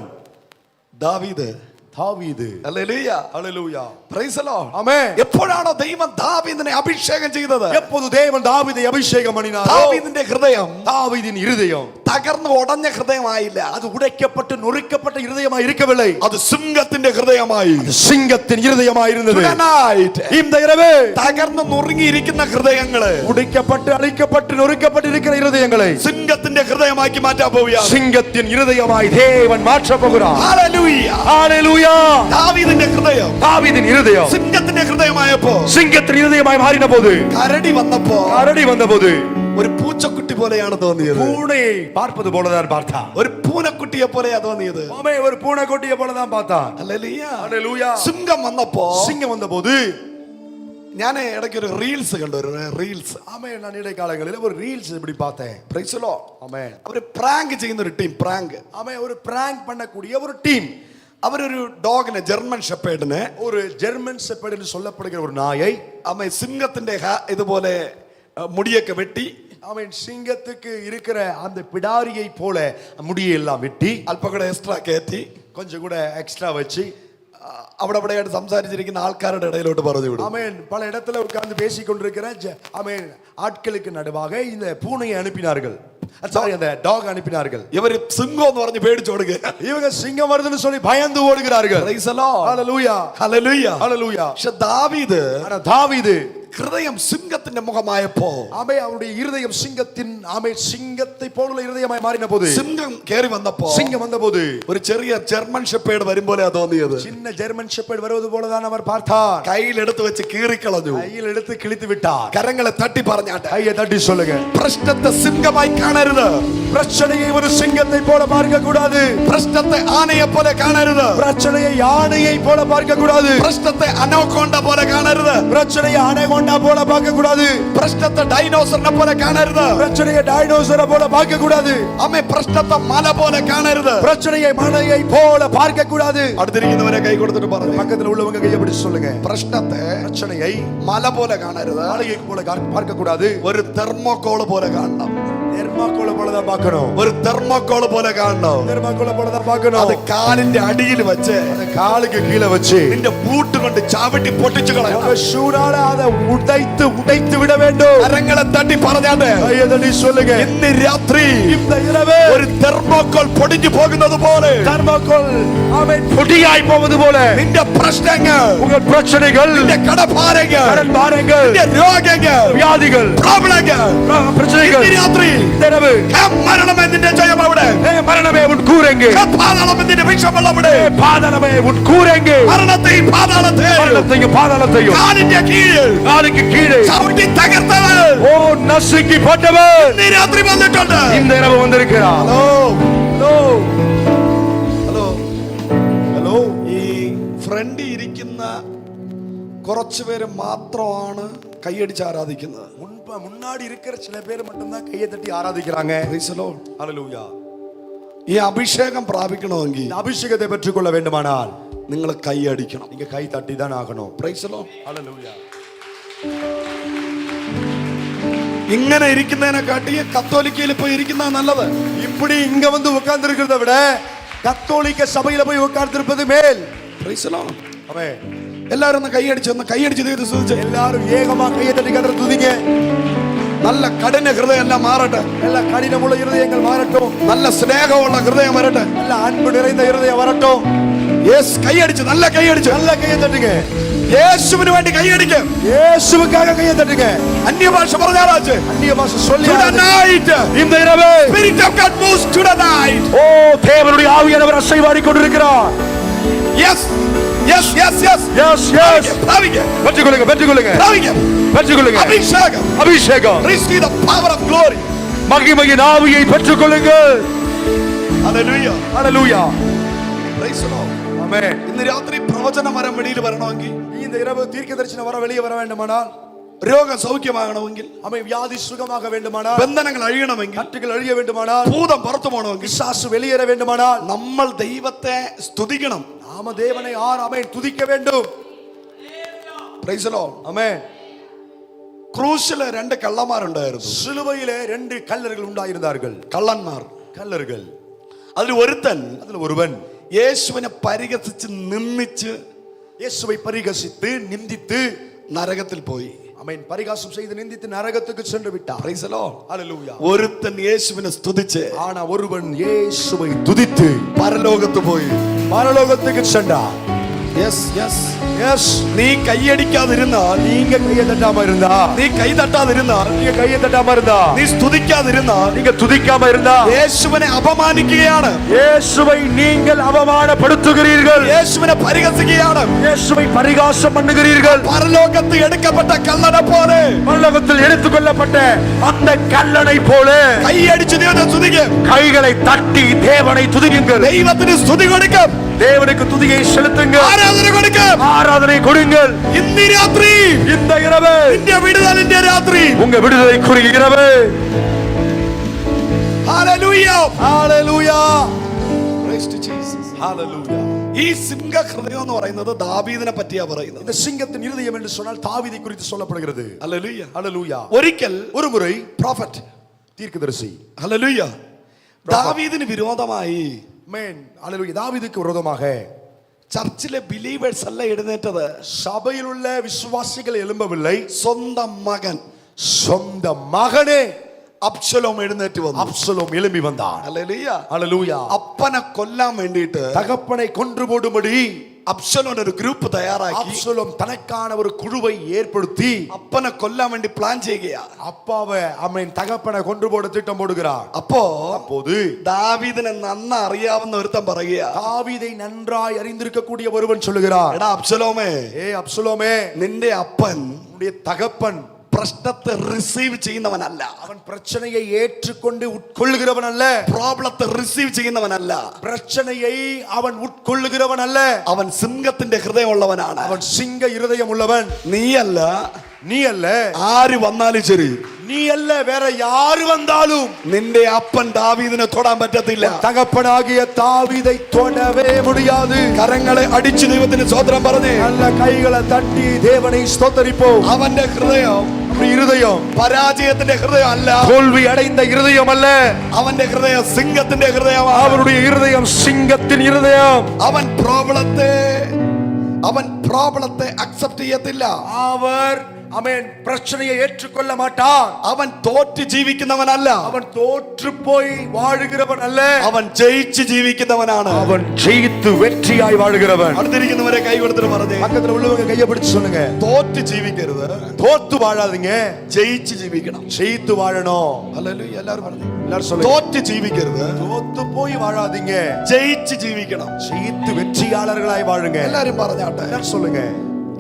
ദാവീദ്. தாவீது. ഹല്ലേലൂയ. ஹalleluya. Praise the Lord. ஆமென். എപ്പോഴാണോ ദൈവം ദാവീദിനെ അഭിഷേകം ചെയ്തത്? எப்போது தேவன் தாவீதை அபிஷேகம் பண்ணினாரோ, ദാവീദിന്റെ ഹൃദയം தாவீதின் இருதயம் തകർന്ന് ഉടഞ്ഞ ഹൃദയമായില്ല. அது உடைக்கப்பட்டு நொறுக்கப்பட்ட இருதயமாய் இருக்கவில்லை. അത് സിംഹത്തിന്റെ ഹൃദയമായി. அது சிங்கத்தின் இருதயமாய் இருந்தது. Tonight, இந்த இரவு തകർന്ന് നുറുങ്ങിയിരിക്കുന്ന ഹൃദയങ്ങള് உடைக்கப்பட்டு அழிக்கப்பட்டு நொறுக்கப்பட்டு இருக்கிற இருதயங்களை സിംഹത്തിന്റെ ഹൃദയമാക്കി മാറ്റാൻ പോവുകയാണ്. சிங்கத்தின் இருதயமாய் தேவன் மாற்றப் போகிறார். ഹല്ലേലൂയ. ஹalleluya. ദാവീദിന്റെ ഹൃദയം தாவீதின் இருதயம் സിംഹത്തിന്റെ ഹൃദയമായപ്പോ, சிங்கத்தின் இருதயமாய் மாறின போது, കരടി വന്നപ്പോ கரடி வந்தபோது ഒരു പൂച്ചക്കുട്ടി പോലെയാണ് തോന്നിയത്. பூனையை பார்ப்பது போலதான் பார்த்தான். ഒരു പൂനക്കുട്ടിയെ പോലെയാ തോന്നിയത്. ஆமே, ஒரு பூனைக்குட்டியை போலதான் பார்த்தான். ഹല്ലേലൂയ. ஹalleluya. സിംഹം വന്നപ്പോ சிங்கம் வந்தபோது ഞാൻ ഇടയ്ക്ക് ഒരു റീൽസ് കണ്ടു. ഒരു റീൽസ്. ஆமே, நான் இடைக்காலங்களில் ஒரு ரீல்ஸ் இப்படி பார்த்தேன். Price the Lord. ஆமே, അവര് പ്രാങ്ക് ചെയ്യുന്ന ഒരു ടീം. പ്രാങ്ക്. ஆமே, ஒரு பிராங்க் பண்ணக்கூடிய ஒரு டீம். അവരൊരു ഡോഗിനെ, ജർമ്മൻ ഷെപ്പേർഡിനെ, ஒரு ஜெர்மன் ஷெப்பர்ட் என்று சொல்லப்படுகிற ஒரு நாயை, അമ്മ സിംഹത്തിന്റെ ഇതുപോലെ മുടിയൊക്കെ വെട്ടി, அவன் சிங்கத்துக்கு இருக்கிற அந்த பிடாரியை போல முடியை எல்லாம் வெட்டி അല്പം കൂടെ എക്സ്ട്രാ കയറ്റി கொஞ்சம் கூட எக்ஸ்ட்ரா வச்சு അവിടെ അവിടെയായിട്ട് സംസാരിച്ചിരിക്കുന്ന ആൾക്കാരുടെ ഇടയിലോട്ട് പറഞ്ഞു വിടും. ஆமென். பல இடத்துல உட்கார்ந்து பேசிக் கொண்டிருக்கிற ஆமென் ஆட்களுக்கு நடுவாக இந்த பூனையை அனுப்பினார்கள். சாரி, அந்த டாக் அனுப்பினார்கள். ഇവര് സിംഹം എന്ന് പറഞ്ഞ് പേടിച്ചോടുക. இவங்க சிங்கம் வருதுன்னு சொல்லி பயந்து ஓடுகிறார்கள். Praise the Lord. Hallelujah. Hallelujah. ஹalleluya. പക്ഷെ ദാവീദ് ஆனா தாவீது ഹൃദയം സിംഹത്തിന്റെ മുഖമായപ്പോ, ஆமே, அவருடைய இருதயம் சிங்கத்தின் ஆமே சிங்கத்தை போലുള്ള இருதயமாய் மாறின போது, സിംഹം കേറി വന്നപ്പോ சிங்கம் வந்தபோது ഒരു ചെറിയ ജർമ്മൻ ഷെപ്പേർഡ് വരും പോലെയാ തോന്നിയത്. சின்ன ஜெர்மன் ஷெப்பர்ட் வருவது போலதான் அவர் பார்த்தார். കയ്യിലെടുത്ത് വെച്ച് കീറിക്കളഞ്ഞു. கையில் எடுத்து கிழித்து விட்டார். കരങ്ങളെ തട്ടി പറഞ്ഞാട്ടെ, கையை தட்டி சொல்லுங்க. പ്രശ്നത്തെ സിംഹമായി കാണരുത്. பிரச்சனையை ஒரு சிங்கத்தை போல பார்க்க கூடாது. പ്രശ്നത്തെ ആനയെ പോലെ കാണരുത്. பிரச்சனையை யானையை போல பார்க்க கூடாது. പ്രശ്നത്തെ അനോക്കോണ്ട പോലെ കാണരുത്. பிரச்சனையை அனகோண்டா போல பார்க்க கூடாது. പ്രശ്നത്തെ ഡൈനോസറിനെ പോലെ കാണരുത്. பிரச்சனையை டைனோசரை போல பார்க்க கூடாது. അമ്മ പ്രശ്നത്തെ മല പോലെ കാണരുത്. பிரச்சனையை மலையை போல பார்க்க கூடாது. അടുത്തിരിക്കുന്നവരെ കൈ കൊടുത്തിട്ട് പറഞ്ഞു, பக்கத்துல உள்ளவங்க கையை பிடிச்சு சொல்லுங்க. പ്രശ്നത്തെ பிரச்சனையை മല പോലെ കാണരുത്. மலையை போல பார்க்க கூடாது. ഒരു തെർമോക്കോൾ പോലെ കാണണം. தெர்மாக்கோல போல தான் பார்க்கணும். ഒരു തെർമോക്കോൾ പോലെ കാണണം. தெர்மாக்கோல போல தான் பார்க்கணும். അത് കാലിന്റെ അടിയിൽ വെച്ച് அந்த காலுக்கு கீழே வச்சு നിന്റെ ബൂട്ട് കൊണ്ട് ചവിട്ടി പൊട്ടിച്ചു കളയണം. ஷூனால அதை உடைத்து விட வேண்டும். കരങ്ങളെ തട്ടി പറഞ്ഞാട്ടെ, கையை தட்டி சொல்லுங்க. ഇന്ന് രാത്രി இந்த இரவு ഒരു തെർമോക്കോൾ പൊടിഞ്ഞു പോകുന്നത് പോലെ, தெர்மாக்கோல் அவன் பொடியாய் போவது போல നിന്റെ പ്രശ്നങ്ങൾ, உங்கள் பிரச்சனைகள், നിന്റെ കടഭാരങ്ങൾ, கடன் பாரங்கள், നിന്റെ രോഗങ്ങൾ, வியாதிகள், പ്രോബ്ലങ്ങൾ, பிரச்சனைகள், ഇന്ന് രാത്രി இந்த இரவு മരണമേ നിന്റെ ജയം അവിടെ, மரணமே உன் கூரெங்கே, പാതാളമേ നിന്റെ വിഷമം അവിടെ, பாதாளமே உன் கூரெங்கே, മരണത്തെയും പാതാളത്തെയും மரணத்தையும் பாதாளத்தையும் കാലിന്റെ കീഴിൽ காலுக்கு கீழே ചവിട്ടി തകർത്തവൻ ஓ நசுக்கி போட்டவன் ഇന്ന് രാത്രി വന്നിട്ടുണ്ട്. இந்த இரவு வந்திருக்கிறார். Hello hello hello hello. ഈ ഫ്രണ്ടിൽ ഇരിക്കുന്ന കുറച്ചു പേര് മാത്രമാണ് കൈയടിച്ച് ആരാധിക്കുന്നത്. முன்னாடி இருக்கிற சில பேர் மட்டும்தான் கையை தட்டி ஆராதிக்கிறாங்க. Praise the Lord. ஹalleluya. ഈ അഭിഷേകം പ്രാപിക്കണമെങ്കിൽ இந்த அபிஷேகத்தை பெற்றுக்கொள்ள வேண்டுமானால் നിങ്ങൾ കൈയടിക്കണം. நீங்க கை தட்டி தான் ஆகணும். Praise the Lord. ஹalleluya. ഇങ്ങനെ ഇരിക്കുന്നതിനെക്കാട്ടി കത്തോലിക്കയിൽ പോയി ഇരിക്കുന്നത് നല്ലത്. இப்படி இங்க வந்து உட்கார்ந்து இருக்கிறத விட கத்தோலிக்க சபையில போய் உட்கார்ந்து இருப்பது மேல். Praise the Lord. ஆமென். എല്ലാവരും ഒന്ന് കൈയടിച്ച് ദൈവത്തെ സ്തുതിച്ച്. எல்லாரும் ஏகமா கையை தட்டி கர்த்தரை துதிங்க. നല്ല കഠിന ഹൃദയം എല്ലാം മാറട്ടെ. எல்லா கடினமுள்ள இருதயங்கள் மாறட்டும். നല്ല സ്നേഹമുള്ള ഹൃദയം വരട്ടെ. நல்ல அன்பு நிறைந்த இருதயம் வரட்டும். യെസ്, കൈയടിച്ച്, നല്ല കൈയടിച്ച്, நல்ல கையை தட்டுங்க. യേശുവിന് വേണ്ടി കൈയടിക്കും. இயேசுவுக்காக கையை தட்டுங்க. അന്യഭാഷ പറഞ്ഞാലാച്ച്. அந்நிய பாஷை சொல்லி Tonight, இந்த இரவு Spirit of God moves tonight. ஓ தேவனுடைய ஆவியானவர் அசைவாடி கொண்டிருக்கிறார். Yes, yes, yes, yes. Yes yes. പ്രാപിക്കാം, பெற்றுக்கொள்ளுங்க பெற்றுக்கொள்ளுங்க പ്രാപിക്കാം. பெற்றுக்கொள்ளுங்க. അഭിഷേകം. அபிஷேகம். Receive the power of glory. மகிமையின் ஆவியை பெற்றுக்கொள்ளுங்கள். Hallelujah. Hallelujah. Praise the Lord. ஆமென். ഇന്ന് രാത്രി പ്രവചന മരം വെളിയിൽ വരണമെങ്കിൽ, இந்த இரவு தீர்க்கதரிசன வர வெளியே வர வேண்டுமானால், രോഗം സൗഖ്യമാകണമെങ്കിൽ, ஆமென், வியாதி சுகமாக வேண்டுமானால், ബന്ധനങ്ങൾ അഴിയണമെങ്കിൽ, கட்டுகள் அழிய வேண்டுமானால், ഭൂതം പുറത്തു പോകണമെങ്കിൽ, பிசாசு வெளியேற வேண்டுமானால், നമ്മൾ ദൈവത്തെ സ്തുതിക്കണം. நாம தேவனை ஆமென் துதிக்க வேண்டும். Praise the Lord. ஆமென். ക്രൂശില് രണ്ട് കള്ളന്മാരുണ്ടായിരുന്നു. சிலுவையிலே 2 கல்லர்கள் உண்டாயிருந்தார்கள். കള്ളന്മാർ. கல்லர்கள். അതിൽ ഒരുത്തൻ அதுல ஒருவன் യേശുവിനെ പരിഹസിച്ച് നിന്ദിച്ച് இயேசுவை பரிகசித்து நிந்தித்து നരകത്തിൽ പോയി. ஆமென் பரிகாசம் செய்து நிந்தித்து நரகத்துக்கு சென்று விட்டார். Praise the Lord. ஹalleluya. ഒരുത്തൻ യേശുവിനെ സ്തുതിച്ച് ஆனா ஒருவன் இயேசுவை துதித்து പരലോകത്ത് പോയി. பரலோகத்துக்கு சென்றார். യെസ് യെസ് எஸ், നീ കൈയടിക്കാതിരുന്നാൽ, நீங்க கையை தட்டாம இருந்தா, നീ കൈ തട്ടാതിരുന്നാൽ, நீங்க கையை தட்டாம இருந்தா, നീ സ്തുതിക്കാതിരുന്നാൽ நீங்க துதிக்காம இருந்தா യേശുവിനെ അപമാനിക്കുകയാണ്, இயேசுவை நீங்கள் அவமானப்படுத்துகிறீர்கள், യേശുവിനെ പരിഹസിക്കുകയാണ്. இயேசுவை பரிகாசம் பண்ணுகிறீர்கள். പരലോകത്ത് എടുക്കപ്പെട്ട കള്ളനെ പോലെ பரலோகத்தில் எடுத்துக்கொள்ளப்பட்ட அந்த கல்லனை போல കൈയടിച്ച് ദൈവത്തെ സ്തുതിക്കും. கைகளை தட்டி தேவனை துதியுங்கள். ദൈവത്തിന് സ്തുതി കൊടുക്കും, தேவனுக்கு துதியை செலுத்துங்கள், ആരാധന കൊടുക്കും. ஆராதனை கொடுங்கள். ഇന്ന് രാത്രി இந்த இரவு നിന്റെ വിടുതലിന്റെ രാത്രി. உங்க விடுதலைக்குரிய இரவு. Hallelujah, hallelujah, praise to Jesus. ஹalleluya. ഈ സിംഹഹൃദയം എന്ന് പറയുന്നത് ദാവീദിനെ പറ്റിയാ പറയുന്നത്. இந்த சிங்கத்தின் இருதயம் என்று சொன்னால் தாவீதை குறித்து சொல்லப்படுகிறது. ഹല്ലേലൂയ. ஹalleluya. ഒരിക്കൽ ஒரு முறை prophet, தீர்க்கதரிசி ഹല്ലേലൂയ, ദാവീദിന് വിരോധമായി மேன் ஹalleluya தாவீதுக்கு விரோதமாக ചർച്ചിലെ ബിലീവേഴ്സ് അല്ല എഴുന്നേറ്റത്, சபையில் உள்ள விசுவாசிகள் எழும்பவில்லை, സ്വന്തം മകൻ சொந்த மகனே അബ്ശലോം എഴുന്നേറ്റ് വന്നു. அப்சலோம் எழும்பி வந்தான். ഹല്ലേലൂയ. ஹalleluya. അപ്പനെ കൊല്ലാൻ വേണ്ടിയിട്ട് தகப்பனை கொன்று போடும்படி അബ്ശലോം ഒരു ഗ്രൂപ്പ് തയ്യാറാക്കി அப்சலோம் தனக்கான ஒரு குழுவை ஏற்படுத்தி അപ്പനെ കൊല്ലാൻ വേണ്ടി പ്ലാൻ ചെയ്യുകയാ. அப்பாவை அவன் தகப்பனை கொன்று போட திட்டம் போடுகிறான். அப்போது அப்போது ദാവീദിനെ നന്ന അറിയാവുന്ന ഒരുത്തൻ പറയുക, தாவீதை நன்றாய் அறிந்திருக்கக்கூடிய ஒருவன் சொல்லுகிறான், എടാ അബ്ശലോമേ, ஏ அப்சலோமே, നിന്റെ അപ്പൻ உன்னுடைய தகப்பன் പ്രശ്നത്തെ റിസീവ് ചെയ്യുന്നവനല്ല, அவன் பிரச்சனையை ஏற்றுக்கொண்டு உட்கொள்ளுகிறவன் அல்ல, പ്രോബ്ലത്തെ റിസീവ് ചെയ്യുന്നവനല്ല, பிரச்சனையை அவன் உட்கொள்ளுகிறவன் அல்ல, അവൻ സിംഹത്തിന്റെ ഹൃദയമുള്ളവനാണ്. அவன் சிங்க இருதயம் உள்ளவன். നീയല്ല, நீ அல்ல, ആര് വന്നാലും ശരി, நீ அல்ல, வேற யாரு வந்தாலும் നിന്റെ അപ്പൻ ദാവീദിനെ തൊടാൻ പറ്റത്തില്ല. தகப்பனாகிய தாவீதை தொடவே முடியாது. കരങ്ങളെ അടിച്ചു ദൈവത്തിന് സ്തോത്രം പറഞ്ഞേ. நல்ல கைகளை தட்டி தேவனை ஸ்தோத்தரிப்போம். അവന്റെ ഹൃദയം இருதயம் പരാജയത്തിന്റെ ഹൃദയം അല്ല, தோல்வி அடைந்த இருதயம் அல்ல, അവന്റെ ഹൃദയം സിംഹത്തിന്റെ ഹൃദയമാണ്. அவருடைய இருதயம் சிங்கத்தின் இருதயம். അവൻ പ്രോബ്ലത്തെ അക്സെപ്റ്റ് ചെയ്യത്തില്ല. அவர் அவன் பிரச்சனையை ஏற்றுக்கொள்ள மாட்டான். അവൻ തോറ്റ് ജീവിക്കുന്നവനല്ല, அவன் தோற்று போய் வாழுகிறவன் அல்ல, അവൻ ജയിച്ച് ജീവിക്കുന്നവനാണ്. அவன் ஜெயித்து வெற்றியாய் வாழுகிறவன். അടുത്തിരിക്കുന്നവരെ കൈ കൊടുത്തിട്ട് പറഞ്ഞേ, பக்கத்துல உள்ளவங்க கையை பிடிச்சு சொல்லுங்க, തോറ്റ് ജീവിക്കരുത്, தோத்து வாழாதீங்க, ജയിച്ച് ജീവിക്കണം. ஜெயித்து வாழணும். ഹല്ലേലൂയ. എല്ലാവരും പറഞ്ഞു, எல்லாரும் சொல்லுங்க, തോറ്റ് ജീവിക്കരുത്, தோத்து போய் வாழாதீங்க, ജയിച്ച് ജീവിക്കണം. ஜெயித்து வெற்றியாளர்களாய் வாழுங்க. എല്ലാരും പറഞ്ഞാട്ടെ. எல்லாரும் சொல்லுங்க,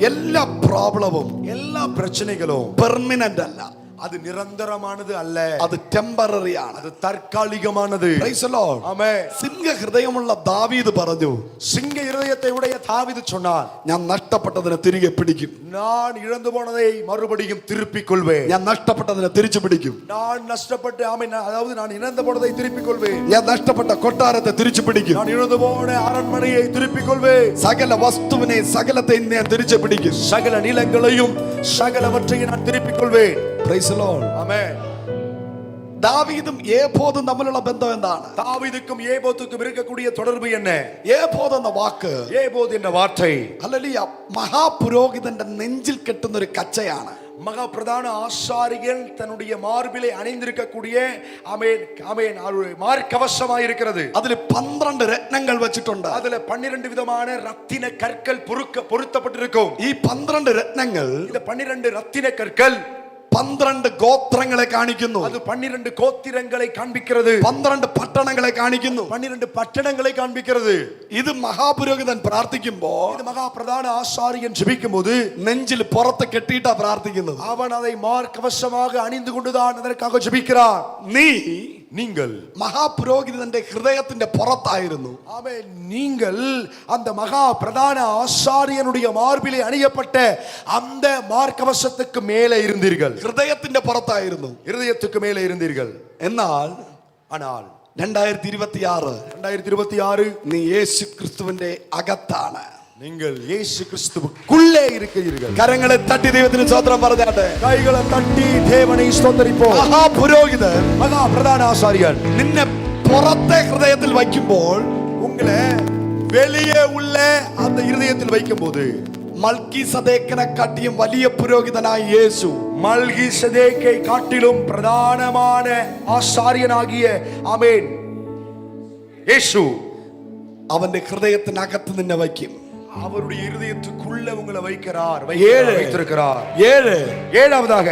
എല്ലാ പ്രോബ്ലവും எல்லா பிரச்சனைகளும் പെർമനന്റ് അല്ല, அது நிரந்தரமானது அல்ல, അത് ടെമ്പററി ആണ്, அது தற்காலிகமானது. Praise the Lord. ஆமென். സിംഹ ഹൃദയമുള്ള ദാവീദ് പറഞ്ഞു, சிங்க இருதயத்தை உடைய தாவீது சொன்னான், ഞാൻ നഷ്ടപ്പെട്ടതിനെ തിരികെ പിടിക്കും, நான் இழந்து போனதை மறுபடியும் திருப்பிக் கொள்வேன், ഞാൻ നഷ്ടപ്പെട്ടതിനെ തിരിച്ചു പിടിക്കും, நான் நஷ்டப்பட்டு அதாவது நான் இழந்து போனதை திருப்பிக் கொள்வேன், ഞാൻ നഷ്ടപ്പെട്ട കൊട്ടാരത്തെ തിരിച്ചു പിടിക്കും, நான் இழந்து போன அரண்மனையை திருப்பிக் கொள்வேன், സകല വസ്തുവിനെയും സകലത്തെയും ഞാൻ തിരിച്ചു പിടിക്കും. சகல நிலங்களையும் சகலவற்றையும் நான் திருப்பிக் கொள்வேன். Praise the Lord. ஆமென். ദാവീദും ഏബോദും തമ്മിലുള്ള ബന്ധം എന്താണ്? தாவீதுக்கும் ஏபோத்துக்கும் இருக்கக்கூடிய தொடர்பு என்ன? ഏബോദ് എന്ന വാക്ക്, ஏபோத் என்ற வார்த்தை ഹല്ലേലൂയ, മഹാപുരോഹിതന്റെ നെഞ്ചിൽ കെട്ടുന്ന ഒരു കച്ചയാണ്. மகா பிரதான ஆசாரியன் தன்னுடைய மார்பிலை அணிந்திருக்கக்கூடிய ஆமென் ஆமென் மார்க்கவசமாய் இருக்கிறது. അതിൽ 12 രത്നങ്ങൾ വെച്ചിട്ടുണ്ട്. அதுல 12 விதமான ரத்தின கற்கள் பொருத்தப்பட்டிருக்கும். ഈ 12 രത്നങ്ങൾ இந்த 12 ரத்தின கற்கள் 12 ഗോത്രങ്ങളെ കാണിക്കുന്നു. அது 12 கோத்திரங்களை காண்பிக்கிறது. 12 പട്ടണങ്ങളെ കാണിക്കുന്നു. 12 பட்டணங்களை காண்பிக்கிறது. ഇത് മഹാപുരോഹിതൻ പ്രാർത്ഥിക്കുമ്പോൾ இது மகா பிரதான ஆசாரியன் ஜெபிக்கும்போது നെഞ്ചിൽ പുറത്ത് കെട്ടിയിട്ടാ പ്രാർത്ഥിക്കുന്നത്. அவன் அதை மார்க்கவசமாக அணிந்து கொண்டுதான் அதற்காக ஜெபிக்கிறான். நீங்கள் മഹാപുരോഹിതന്റെ ഹൃദയത്തിന്റെ പുറത്തായിരുന്നു. ஆமென். நீங்கள் அந்த மகா பிரதான ஆசாரியனுடைய மார்பிலே அணியப்பட்ட அந்த மார்க்கவசத்துக்கு மேலே இருந்தீர்கள். ഹൃദയത്തിന്റെ പുറത്തായിരുന്നു, இருதயத்துக்கு மேலே இருந்தீர்கள். എന്നാൽ ஆனால் 2026 നീ യേശു ക്രിസ്തുവിന്റെ അകത്താണ്. நீங்கள் இயேசு கிறிஸ்துவுக்குள்ளே இருக்கிறீர்கள். കരങ്ങളെ തട്ടി ദൈവത്തിന് സ്തോത്രം പറഞ്ഞാട്ടെ. கைகளை தட்டி தேவனை ஸ்தோத்திரிப்போம். മഹാപുരോഹിതൻ மகா பிரதான ஆசாரியன் നിന്നെ പുറത്തെ ഹൃദയത്തിൽ വയ്ക്കുമ്പോൾ உங்களை வெளியே உள்ள அந்த இருதயத்தில் வைக்கும்போது മൽക്കീസദേക്കിനെ കാട്ടിയും വലിയ പുരോഹിതനായ യേശു, மல்கிசதேக்கை காட்டிலும் பிரதானமான ஆசாரியனாகிய ஆமென் യേശു അവന്റെ ഹൃദയത്തിനകത്ത് നിന്നെ വയ്ക്കും. அவருடைய இருதயத்துக்குள்ள உங்களை வைக்கிறார், ஏழு. வைத்திருக்கிறார். 7 ஏழாவதாக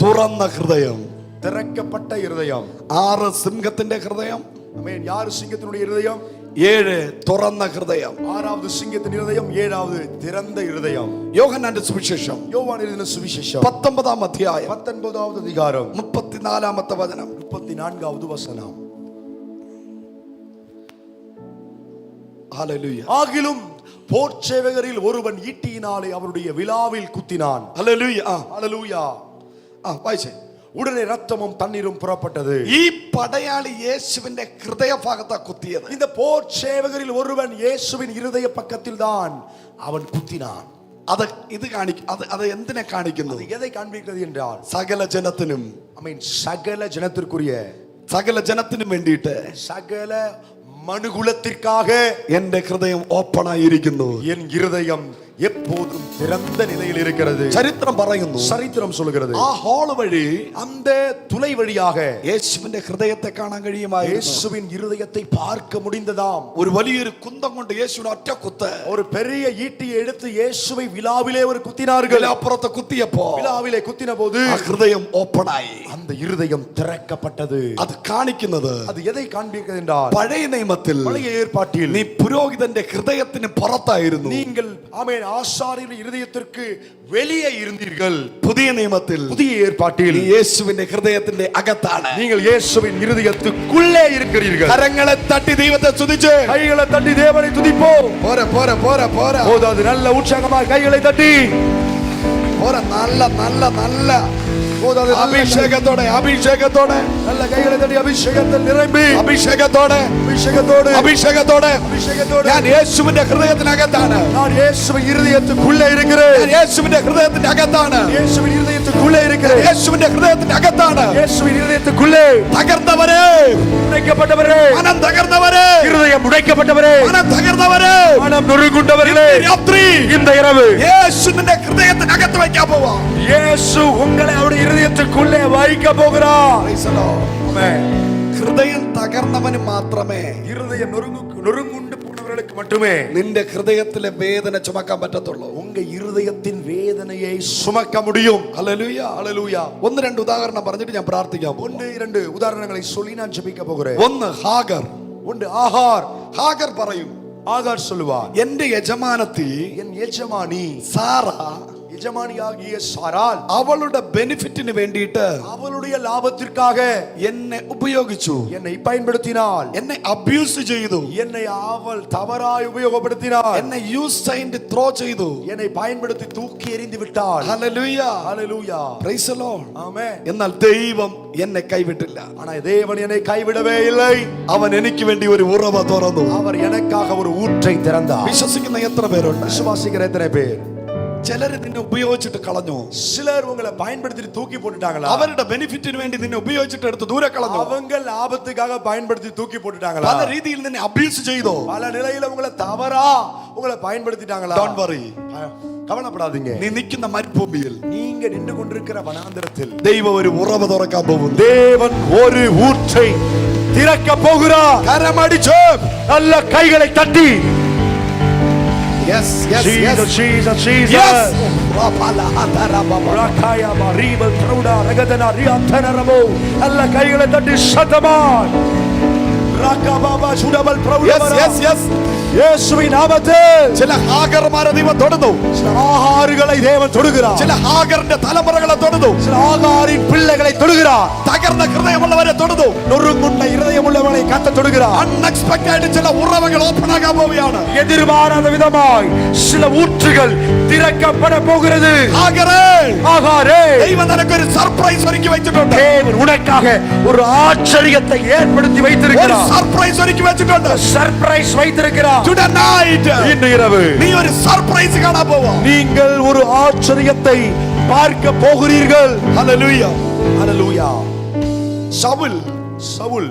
തുറന്ന ഹൃദയം. திறக்கப்பட்ட இருதயம். 6 സിംഹത്തിന്റെ ഹൃദയം. ஆமென். யார் சிங்கத்தினுடைய இருதயம்? 7 തുറന്ന ഹൃദയം. ஆறாவது சிங்கத்தின் இருதயம், ஏழாவது திறந்த இருதயம். യോഹന്നാന്റെ സുവിശേഷം யோவான் எழுதின சுவிசேஷம் 19-ാം അധ്യായം 19வது அதிகாரம் 34-ാമത്തെ വചനം. 34வது வசனம். ഹല്ലേലൂയ. ஆகிலும் போர்ச்சேவகரில் ஒருவன் ஈட்டியினாலே அவருடைய விலாவில் குத்தினான். ഹല്ലേലൂയ. ஹல்லேலூயா. വായിച്ചേ. உடனே ரத்தமும் தண்ணீரும் புறப்பட்டது. ഈ പടയാളി യേശുവിന്റെ ഹൃദയഭാഗത്താ കുത്തിയത്. இந்த போர்ச்சேவகரில் ஒருவன் இயேசுவின் இருதய பக்கத்தில் தான் அவன் குத்தினான். അത് അത് എന്തിനെ കാണിക്കുന്നു? எதை காண்பிக்கிறது என்றால் സകല ജനത്തിനും, ஆமென், சகல ஜனத்திற்குரிய, സകല ജനത്തിനും വേണ്ടിയിട്ട് சகல மனுகுலத்திற்காக എന്റെ ഹൃദയം ഓപ്പൺ ആയിരിക്കുന്നു. என் இருதயம் எப்போதும் திறந்த நிலையில் இருக்கிறது. ചരിത്രം പറയുന്നു, சரித்திரம் சொல்கிறது, ആ ഹോൾ വഴി அந்த துளை வழியாக യേശുവിന്റെ ഹൃദയത്തെ കാണാൻ കഴിയുമായിരുന്നു. இயேசுவின் இருதயத்தை பார்க்க முடிந்ததாம். ഒരു വലിയൊരു കുന്തം കൊണ്ട് യേശുവിനെ ഒറ്റ കുത്ത്, ஒரு பெரிய ஈட்டியை எடுத்து இயேசுவை விலாவிலே ஒரு குத்தினார்கள். അപ്പുറത്ത് കുത്തിയപ്പോ விலாவிலே குத்தின போது ആ ഹൃദയം ഓപ്പൺ ആയി. அந்த இருதயம் திறக்கப்பட்டது. അത് കാണിക്കുന്നത്, அது எதை காண்பிக்கிறது என்றால் പഴയ നിയമത്തിൽ பழைய ஏற்பாட்டில் നീ പുരോഹിതന്റെ ഹൃദയത്തിന് പുറത്തായിരുന്നു. நீங்கள் ஆமென் ஆசாரியரின் இருதயத்திற்கு வெளியே இருந்தீர்கள். പുതിയ നിയമത്തിൽ புதிய ஏற்பாட்டில் നീ യേശുവിന്റെ ഹൃദയത്തിന്റെ അകത്താണ്. நீங்கள் இயேசுவின் இருதயத்துக்குள்ளே இருக்கிறீர்கள். കരങ്ങളെ തട്ടി ദൈവത്തെ സ്തുതിച്ച് கைகளை தட்டி தேவனை துதிப்போம். പോരാ പോരാ പോരാ പോരാ போதாது, நல்ல உற்சாகமாக கைகளை தட்டி പോരാ. നല്ല നല്ല നല്ല போதாது, അഭിഷേകത്തോടെ അഭിഷേകത്തോടെ நல்ல கைகளை தட்டி அபிஷேகத்தில் நிரம்பி അഭിഷേകത്തോടെ அபிஷேகத்தோடு അഭിഷേകത്തോടെ அபிஷேகத்தோடு ഞാൻ യേശുവിന്റെ ഹൃദയത്തിനകത്താണ്. நான் இயேசுவின் இருதயத்துக்குள்ளே இருக்கிறேன். ഞാൻ യേശുവിന്റെ ഹൃദയത്തിന്റെ അകത്താണ്. இயேசுவின் இருதயத்துக்குள்ளே இருக்கிறேன். യേശുവിന്റെ ഹൃദയത്തിന്റെ അകത്താണ്. இயேசுவின் இருதயத்துக்குள்ளே തകർന്നവരെ, உடைக்கப்பட்டவரே, മനം തകർന്നവരെ, இருதயம் உடைக்கப்பட்டவரே, മനം തകർന്നവരെ, மனம் நொறுங்குண்டவர்களே, രാത്രി இந்த இரவு യേശുവിന്റെ ഹൃദയത്തിനകത്ത് വയ്ക്കാൻ പോവാ. இயேசு உங்களை அவருடைய இருதயத்துக்குள்ளே வைக்க போகிறார். ஆமென். ഹൃദയം തകർന്നവന് മാത്രമേ, இருதயம் நொறுங்குண்டு போனவர்களுக்கு மட்டுமே നിന്റെ ഹൃദയത്തിലെ വേദന ചുമക്കാൻ പറ്റത്തുള്ളൂ. உங்க இருதயத்தின் வேதனையை சுமக்க முடியும். ഹല്ലേലൂയ. ஹல்லேலூயா. 1-2 உதாரணம் പറഞ്ഞിട്ട് ഞാൻ പ്രാർത്ഥിക്കാൻ പോകും. 1-2 உதாரணங்களை சொல்லி நான் ஜெபிக்க போகிறேன். 1 ഹാഗർ. ஆகார். ഹാഗർ പറയും, ஆகார் சொல்லுவார், എന്റെ യജമാനത്തി என் எஜமானி സാറ எஜமானியாகிய சாராள் അവളുടെ ബെനിഫിറ്റിന് വേണ്ടിയിട്ട് அவளுடைய லாபத்திற்காக എന്നെ ഉപയോഗിച്ചു, என்னை பயன்படுத்தினாள். എന്നെ അബ്യൂസ് ചെയ്തു, என்னை அவள் தவறாய் உபயோகப்படுத்தினாள். എന്നെ യൂസ് ആൻഡ് ത്രോ ചെയ്തു, என்னை பயன்படுத்தி தூக்கி எறிந்து விட்டாள். ഹല്ലേലൂയ. ஹல்லேலூயா. Praise the Lord. ஆமென். എന്നാൽ ദൈവം എന്നെ കൈവിട്ടില്ല. ஆனா தேவன் என்னை கைவிடவே இல்லை. അവൻ എനിക്ക് വേണ്ടി ഒരു ഉറവ തുറന്നു. அவர் எனக்காக ஒரு ஊற்றை திறந்தார். വിശ്വസിക്കുന്ന എത്ര പേരുണ്ട്? விசுவாசிக்கிற எத்தனை பேர்? ചിലർ നിന്നെ ഉപയോഗിച്ചിട്ട് കളഞ്ഞു. சிலர் உங்களை பயன்படுத்தி தூக்கி போட்டுட்டாங்களா? അവരുടെ ബെനിഫിറ്റിന് വേണ്ടി നിന്നെ ഉപയോഗിച്ചിട്ട് എടുത്ത് ദൂരെ കളഞ്ഞു. அவங்க லாபத்துக்காக பயன்படுத்தி தூக்கி போட்டுட்டாங்களா? പല രീതിയിൽ നിന്നെ അബ്യൂസ് ചെയ്തു. பல நிலையில உங்களை தவறா உங்களை பயன்படுத்திட்டாங்களா? Don't worry. கவலைப்படாதீங்க. നീ നിൽക്കുന്ന മരുഭൂമിയിൽ நீங்க நின்று கொண்டிருக்கிற வனாந்தரத்தில் ദൈവം ഒരു ഉറവ തുറക്കാൻ പോകുന്നു. தேவன் ஒரு ஊற்றை திறக்க போகிறார். കരമടിച്ച് நல்ல கைகளை தட்டி yes yes Jesus, Jesus, Jesus. yes rapala hadara baba rakaya maribal trauda ragadana riatanarabo. நல்ல கைகளை தட்டி சத்தமாய் rakababa sudabal trauda. yes yes yes இயேசுவின் நாமத்தில் ചില ഹാഗർമാരെ ദൈവം തൊടുന്നു. சில ஆகாறுகளை தேவன் தொடுகிறார். ചില ഹാഗറിന്റെ തലമുറകളെ തൊടുന്നു. சில ஆகாரின் பிள்ளைகளை தொடுகிறார். തകർന്ന ഹൃദയമുള്ളവരെ തൊടുന്നു. நொறுங்குண்ட இருதயமுள்ளவனை கத்த தொடுகிறார். അൺഎക്സ്പെക്ടഡ് ചില ഉറവകൾ ഓപ്പൺ ആകാൻ പോവുകയാണ്. எதிர்பாராத விதமாய் சில ஊற்றுகள் திறக்கப்பட போகிறது. ഹാഗറേ, ஆகாரே, ദൈവം നിനക്കൊരു സർപ്രൈസ് ഒരുക്കി വെച്ചിട്ടുണ്ട്. தேவன் உனக்காக ஒரு ஆச்சரியத்தை ஏற்படுத்தி ഒരു வைத்திருக்கிறார். സർപ്രൈസ് ഒരുക്കി വെച്ചിട്ടുണ്ട്. சர்ப்ரைஸ் வைத்திருக்கிறார். Tonight, இன்று இரவு നീ ഒരു സർപ്രൈസ് കാണാൻ പോവാ. நீங்கள் ஒரு ஆச்சரியத்தை பார்க்க போகிறீர்கள். ഹല്ലേലൂയ. ஹல்லேலூயா. ശൗൽ சவுல்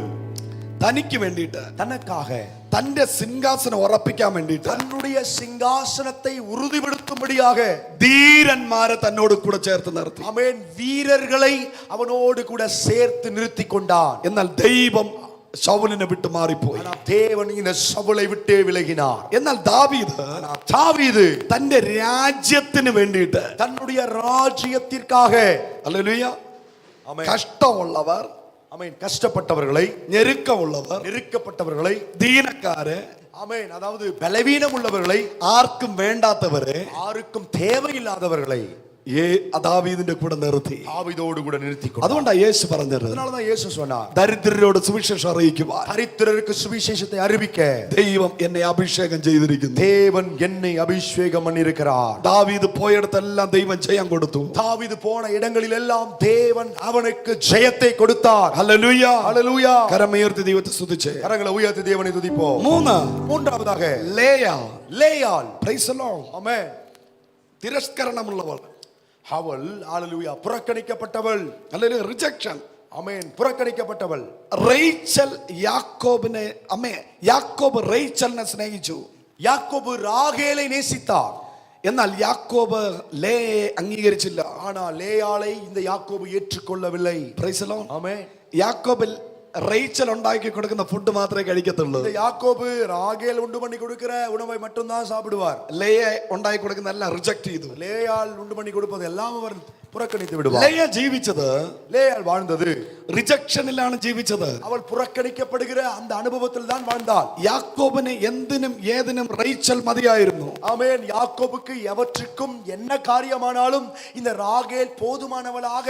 തനിക്ക് വേണ്ടിയിട്ട് தனக்காக തന്റെ സിംഹാസനം ഉറപ്പിക്കാൻ വേണ്ടിയിട്ട് தன்னுடைய சிங்காசனத்தை உறுதிப்படுத்தும்படியாக ധീരന്മാരെ തന്നോട് കൂടെ ചേർത്ത് നിർത്തി. ஆமென் வீரர்களை அவனோடு கூட சேர்த்து நிறுத்தி கொண்டான். എന്നാൽ ദൈവം ശൗലിനെ വിട്ട് മാറിപ്പോയി. ஆனா தேவன் இந்த சவுலை விட்டே விலகினார். എന്നാൽ ദാവീദ് தாவீது തന്റെ രാജ്യത്തിന് വേണ്ടിയിട്ട് தன்னுடைய ராஜ்யத்திற்காக ഹല്ലേലൂയ ஆமென் കഷ്ടമുള്ളവർ, ஆமென் கஷ்டப்பட்டவர்களை, ഞെരുക്കമുള്ളവർ, நெருக்கப்பட்டவர்களை, ദീനക്കാരെ, ஆமென் அதாவது பலவீனம் உள்ளவர்களை, ആർക്കും വേണ്ടാത്തവരെ யாருக்கும் தேவையில்லாதவர்களை ദാവീദിന്റെ കൂടെ നിർത്തി. தாவீதோடு கூட நிறுத்தி கொண்டார். അതുകൊണ്ടാണ് യേശു പറഞ്ഞത്, அதனாலதான் இயேசு சொன்னார், ദരിദ്രരോട് സുവിശേഷം അറിയിക്കുവാൻ தரித்திரருக்கு சுவிசேஷத்தை அறிவிக்க ദൈവം എന്നെ അഭിഷേകം ചെയ്തിരിക്കുന്നു. தேவன் என்னை அபிஷேகம் பண்ணியிருக்கிறார். ദാവീദ് പോയിടത്തെല്ലാം ദൈവം ജയം കൊടുത്തു. தாவீது போன இடங்களில் எல்லாம் தேவன் அவனுக்கு ஜெயத்தை கொடுத்தார். ഹല്ലേലൂയ ஹல்லேலூயா. കരമുയർത്തി ദൈവത്തെ സ്തുതിച്ച്. கரங்களை உயர்த்தி தேவனை துதிப்போம். மூன்றாவதாக லேயாள். Praise the Lord. ஆமென். തിരസ്കരണമുള്ളവൾ, அவள் ஹல்லேலூயா புறக்கணிக்கப்பட்டவள். അല്ലെങ്കിൽ റിജക്ഷൻ. ஆமென் புறக்கணிக்கப்பட்டவள். റേച്ചൽ യാക്കോബിനെ യാക്കോബ് റേച്ചലിനെ സ്നേഹിച്ചു. யாக்கோபு ராகேலை நேசித்தார். എന്നാൽ യാക്കോബ് ലേയെ അംഗീകരിച്ചില്ല. ஆனால் லேயாளை இந்த யாக்கோபு ஏற்றுக்கொள்ளவில்லை. Praise the Lord. ஆமென். യാക്കോബിൽ റേച്ചൽ ഉണ്ടാക്കി കൊടുക്കുന്ന ഫുഡ് മാത്രമേ കഴിക്കത്തുള്ളൂ. இந்த யாக்கோபு ராகேல் உண்டு பண்ணி கொடுக்கிற உணவை மட்டும் தான் சாப்பிடுவார். ലേയെ ഉണ്ടാക്കി കൊടുക്കുന്ന എല്ലാം റിജക്ട് ചെയ്തു. லேயாள் உண்டு பண்ணி கொடுப்பது எல்லாம் அவர் புறக்கணித்து விடுவார். ലേയ ജീവിച്ചത്, லேயாள் வாழ்ந்தது റിജക്ഷനിലാണ് ജീവിച്ചത്. அவள் புறக்கணிக்கப்படுகிற அந்த அனுபவத்தில் தான் வாழ்ந்தாள். യാക്കോബിന് എന്തിനും ഏതിനും റേച്ചൽ മതിയായിരുന്നു. ஆமென். யாக்கோபுக்கு எவற்றுக்கும் என்ன காரியமானாலும் இந்த ராகேல் போதுமானவளாக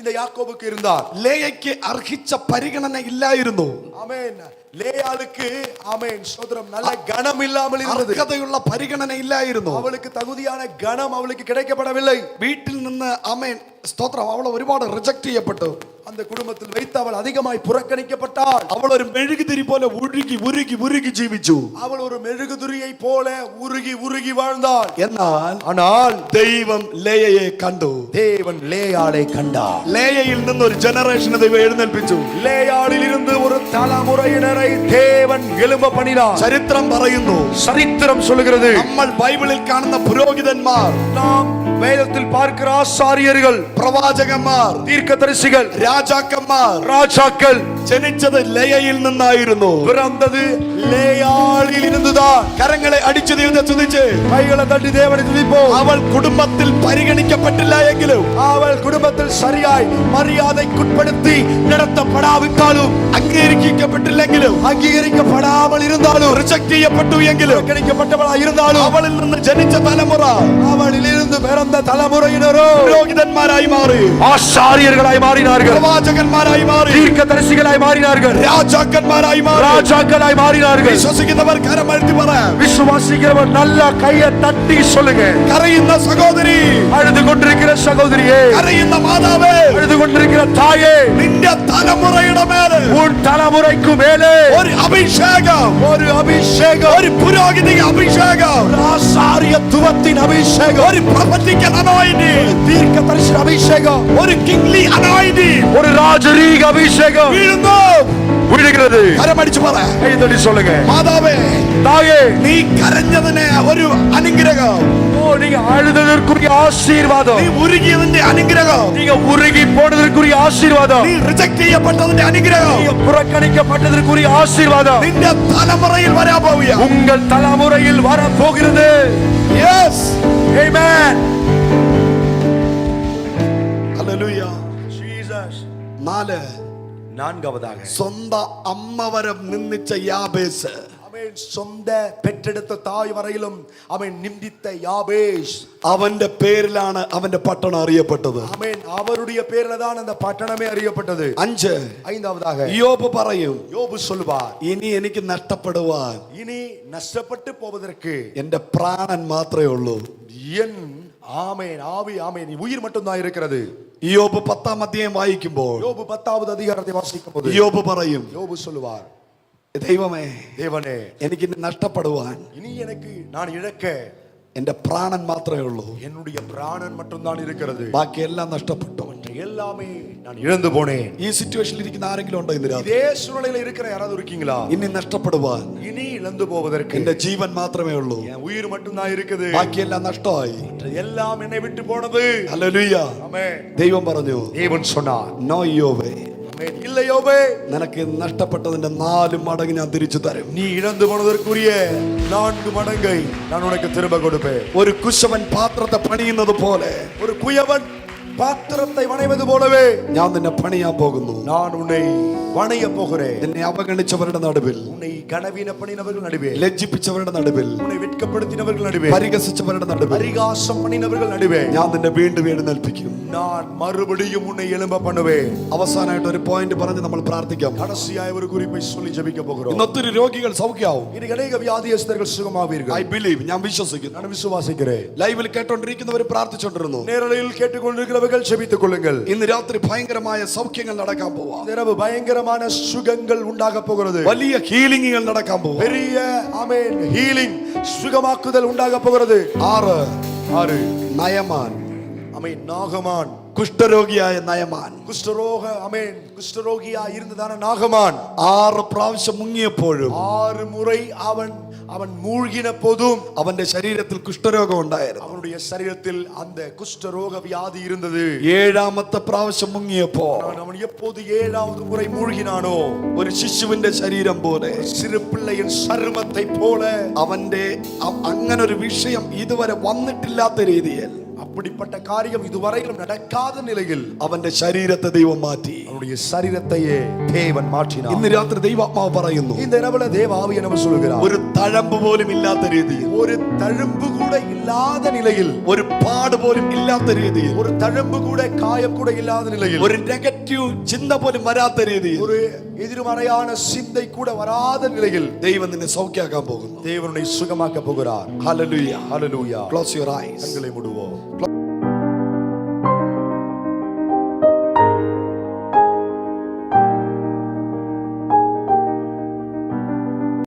இந்த யாக்கோபுக்கு இருந்தார். ലേയയ്ക്ക് അർഹിച്ച പരിഗണന ഇല്ലായിരുന്നു. ஆமென். லேயாளுக்கு ஆமென் ஸ்தோத்திரம் நல்ல கனம் இல்லாமல் இருந்தது. അർഹതയുള്ള പരിഗണന ഇല്ലായിരുന്നു. அவளுக்கு தகுதியான கனம் அவளுக்கு கிடைக்கப்படவில்லை. വീട്ടിൽ നിന്ന് ആമേൻ സ്തോത്രം, അവൾ ഒരുപാട് റിജക്ട് ചെയ്യപ്പെട്ടു. அந்த குடும்பத்தில் வைத்து அவள் அதிகமாய் புறக்கணிக்கப்பட்டாள். അവൾ ഒരു മെഴുകുതിരി പോലെ ഉരുകി ഉരുകി ഉരുകി ജീവിച്ചു. அவள் ஒரு மெழுகுதிரியை போல உருகி உருகி வாழ்ந்தாள். ஆனால் ദൈവം ലേയയെ കണ്ടു. தேவன் லேயாளை கண்டார். ലേയയിൽ നിന്ന് ഒരു ജനറേഷനെ ദൈവം എഴുന്നേൽപ്പിച്ചു. லேயாளில் இருந்து ஒரு தலைமுறையினரை தேவன் எழும்ப பண்ணினார். ചരിത്രം പറയുന്നു, சரித்திரம் சொல்லுகிறது, നമ്മൾ ബൈബിളിൽ കാണുന്ന പുരോഹിതന്മാർ, நாம் வேதத்தில் பார்க்கிற ஆசாரியர்கள், പ്രവാചകന്മാർ, தீர்க்கதரிசிகள், രാജാക്കന്മാർ, ராஜாக்கள் ജനിച്ചത് ലേയയിൽ നിന്നായിരുന്നു. பிறந்தது லேயாளில் இருந்துதான். കരങ്ങളെ അടിച്ചു ദൈവത്തെ സ്തുതിച്ച് கைகளை தட்டி தேவனை துதிப்போம். അവൾ കുടുംബത്തിൽ പരിഗണിക്കപ്പെട്ടില്ല എങ്കിലും, அவள் குடும்பத்தில் சரியாய் மரியாதைக்குட்படுத்தி நடத்தப்படாவிட்டாலும், അംഗീകരിക്കപ്പെട്ടില്ലെങ്കിലും, அங்கீகரிக்கப்படாமல் இருந்தாலும், റിജക്ട് ചെയ്യപ്പെട്ടു എങ്കിലും, கிடைக்கப்பட்டவளாய் இருந்தாலும், അവളിൽ നിന്ന് ജനിച്ച തലമുറ அவளில் இருந்து பிறந்த தலைமுறையினரோ പുരോഹിതന്മാരായി മാറി, ஆசாரியர்களாய் மாறினார்கள், പ്രവാചകന്മാരായി മാറി, தீர்க்கதரிசிகளாய் மாறினார்கள், രാജാക്കന്മാരായി മാറി. ராஜாக்களாய் மாறினார்கள். വിശ്വസിക്കുന്നവർ കരമഴ്ത്തി പറയാം. விசுவாசிக்கிறவர் நல்ல கையை தட்டி சொல்லுங்க. കരയുന്ന സഹോദരി, அழுது கொண்டிருக்கிற சகோதரியே, കരയുന്ന മാതാവേ, அழுது கொண்டிருக்கிற தாயே, നിന്റെ തലമുറയുടെ മേലെ உன் தலைமுறைக்கு மேலே ഒരു അഭിഷേകം, ஒரு அபிஷேகம், ഒരു പുരോഹിത അഭിഷേകം, ஆசாரியத்துவத்தின் அபிஷேகம், ഒരു prophetic anointing, தீர்க்கதரிசி அபிஷேகம், ഒരു kingly anointing ஒரு ராஜரீக அபிஷேகம் വീഴുന്നു. விழுகிறது. കരമടിച്ചു പറ. கை தட்டி சொல்லுங்க. മാതാവേ, தாயே, നീ കരഞ്ഞതിന് ഒരു അനുഗ്രഹം, நீங்க அழுததற்குரிய ஆசீர்வாதம், നീ ഉരുകിയതിന്റെ അനുഗ്രഹം, நீங்க உருகி போனதற்குரிய ஆசீர்வாதம், നീ റിജക്ട് ചെയ്യപ്പെട്ടതിന്റെ അനുഗ്രഹം நீங்க புறக்கணிக்கப்பட்டதற்குரிய ஆசீர்வாதம் നിന്റെ തലമുറയിൽ വരാൻ പോവുക. உங்கள் தலைமுறையில் வர போகிறது. യെസ്, ஆமென். ഹല്ലേലൂയ. ஜீசஸ். നാലാമதாக സ്വന്തം അമ്മ വരെ നിന്ദിച്ച യാബേസ്. அவன் சொந்த பெற்றெடுத்த தாய் வரையிலும் அவன் நிந்தித்த யாபேஸ், അവന്റെ പേരിലാണ് അവന്റെ പട്ടണം അറിയപ്പെട്ടത്. அவன் அவருடைய பேர்ல தான் அந்த பட்டணமே அறியப்பட்டது. 5. ஐந்தாவதாக യോബ് പറയും, யோபு சொல்வார், ഇനി എനിക്ക് നഷ്ടപ്പെടുവാൻ இனி நஷ்டப்பட்டு போவதற்கு എന്റെ പ്രാണൻ മാത്രമേ ഉള്ളൂ. என் ஆமென் ஆவி ஆமென் உயிர் மட்டும் தான் இருக்கிறது. യോബ് 10-ാം അധ്യായം വായിക്കുമ്പോൾ யோபு 10வது அதிகாரத்தை வாசிக்கும்போது യോബ് പറയും, யோபு சொல்லுவார், ദൈവമേ, தேவனே, എനിക്ക് നഷ്ടപ്പെടുവാൻ இனி எனக்கு நான் இழக்க എന്റെ പ്രാണൻ മാത്രമേ ഉള്ളൂ, என்னுடைய பிராணன் மட்டும்தான் இருக்கிறது, ബാക്കിയെല്ലാം നഷ്ടപ്പെട്ടു. எல்லாமே நான் இழந்து போனேன். ഈ സിറ്റുവേഷനിൽ ഇരിക്കുന്ന ആരെങ്കിലും ഉണ്ടോ ഇന്ന് രാത്രി? இதே சூழ்நிலையில இருக்கிற யாராவது இருக்கீங்களா? ഇനി നഷ്ടപ്പെടുവാൻ இனி இழந்து போவதற்கு എന്റെ ജീവൻ മാത്രമേ ഉള്ളൂ, என் உயிர் மட்டும்தான் இருக்குது, ബാക്കിയെല്ലാം നഷ്ടമായി. எல்லாம் என்னை விட்டு போனது. ഹല്ലേലൂയ. ஆமென். ദൈവം പറഞ്ഞു, தேவன் சொன்னார், നോ യോബേ, ஆமென், இல்லை யோபே, നിനക്ക് നഷ്ടപ്പെട്ടതിന്റെ 4 മടങ്ങ് ഞാൻ തിരിച്ചു തരും. நீ இழந்து போனதற்குரிய 4 மடங்கை நான் உனக்கு திரும்ப கொடுப்பேன். ഒരു കുശവൻ പാത്രത്തെ പണിയുന്നത് പോലെ ஒரு குயவன் பாத்திரத்தை வணைவது போலவே ഞാൻ നിന്നെ പണിയാൻ പോകുന്നു. நான் உன்னை வணைய போகிறேன். നിന്നെ അവഗണിച്ചവരുടെ നടുവിൽ, உன்னை கனவீன பண்ணினவர்கள் நடுவே, ലജ്ജിപ്പിച്ചവരുടെ നടുവിൽ, உன்னை வெட்கப்படுத்தினவர்கள் நடுவே, പരിഹസിച്ചവരുടെ നടുവിൽ பரிகாசம் பண்ணினவர்கள் நடுவே ഞാൻ നിന്നെ വീണ്ടും എഴുന്നേൽപ്പിക്കും. நான் மறுபடியும் உன்னை எழும்ப பண்ணுவேன். അവസാനമായിട്ട് ഒരു പോയിന്റ് പറഞ്ഞ് നമ്മൾ പ്രാർത്ഥിക്കാം. கடைசியாய் ஒரு குறிப்பை சொல்லி ஜெபிக்க போகிறோம். ഇന്ന് ഒത്തിരി രോഗികൾ സൗഖ്യമാവും. இன்னைக்கு அநேக வியாதியஸ்தர்கள் சுகமாவீர்கள். ഐ ബിലീവ്, ഞാൻ വിശ്വസിക്കുന്നു. நான் விசுவாசிக்கிறேன். ലൈവിൽ കേട്ടോണ്ടിരിക്കുന്നവർ പ്രാർത്ഥിച്ചോണ്ടിരുന്നു. நேரலையில் கேட்டுக்கொண்டிருக்கிறவர்கள் ஜெபித்துக் கொள்ளுங்கள். ഇന്ന് രാത്രി ഭയങ്കരമായ സൗഖ്യങ്ങൾ നടക്കാൻ പോവാ. இரவு பயங்கரமான சுகங்கள் உண்டாக போகிறது. വലിയ ഹീലിംഗുകൾ നടക്കാൻ പോവാ. பெரிய ஆமென் ஹீலிங் சுகமாக்குதல் உண்டாக போகிறது. 6 നയമാൻ, ஆமென், நாகமான், കുഷ്ഠരോഗിയായ നയമാൻ குஷ்டரோக ஆமென், குஷ்டரோகியா இருந்ததான நாகமான் 6 പ്രാവശ്യം മുങ്ങിയപ്പോഴും 6 முறை அவன் மூழ்கின போதும் അവന്റെ ശരീരത്തിൽ കുഷ്ഠരോഗം ഉണ്ടായിരുന്നു. அவனுடைய சரீரத்தில் அந்த குஷ்டரோக வியாதி இருந்தது. 7ാമത്തെ പ്രാവശ്യം മുങ്ങിയപ്പോ அவன் எப்போது 7வது முறை மூழ்கினானோ, ഒരു ശിശുവിന്റെ ശരീരം പോലെ, சிறு பிள்ளையின் சருமத்தை போல, അവന്റെ അങ്ങനെ ഒരു വിഷയം ഇതുവരെ വന്നിട്ടില്ലാത്ത രീതിയിൽ, அப்படிப்பட்ட காரியம் இதுவரையிலும் நடக்காத நிலையில் അവന്റെ ശരീരത്തെ ദൈവം മാറ്റി. அவனுடைய சரீரத்தையே தேவன் மாற்றினார். ഇന്ന് രാത്രി ദൈവാത്മാവ് പറയുന്നു, இந்த இரவுல தேவ ஆவியானவர் சொல்கிறார், ഒരു തഴമ്പ് പോലും ഇല്ലാത്ത രീതിയിൽ, ஒரு தழும்பு கூட இல்லாத நிலையில், ഒരു പാട് പോലും ഇല്ലാത്ത രീതിയിൽ, ஒரு தழும்பு கூட காயம் கூட இல்லாத நிலையில், ഒരു നെഗറ്റീവ് ചിന്ത പോലും വരാത്ത രീതിയിൽ, ஒரு எதிர்மறையான சிந்தை கூட வராத நிலையில் ദൈവം നിന്നെ സൗഖ്യമാക്കാൻ പോകുന്നു. தேவனுடைய சுகமாக்க போகிறார். Hallelujah. Hallelujah. Close your eyes. கண்களை மூடுவோம்.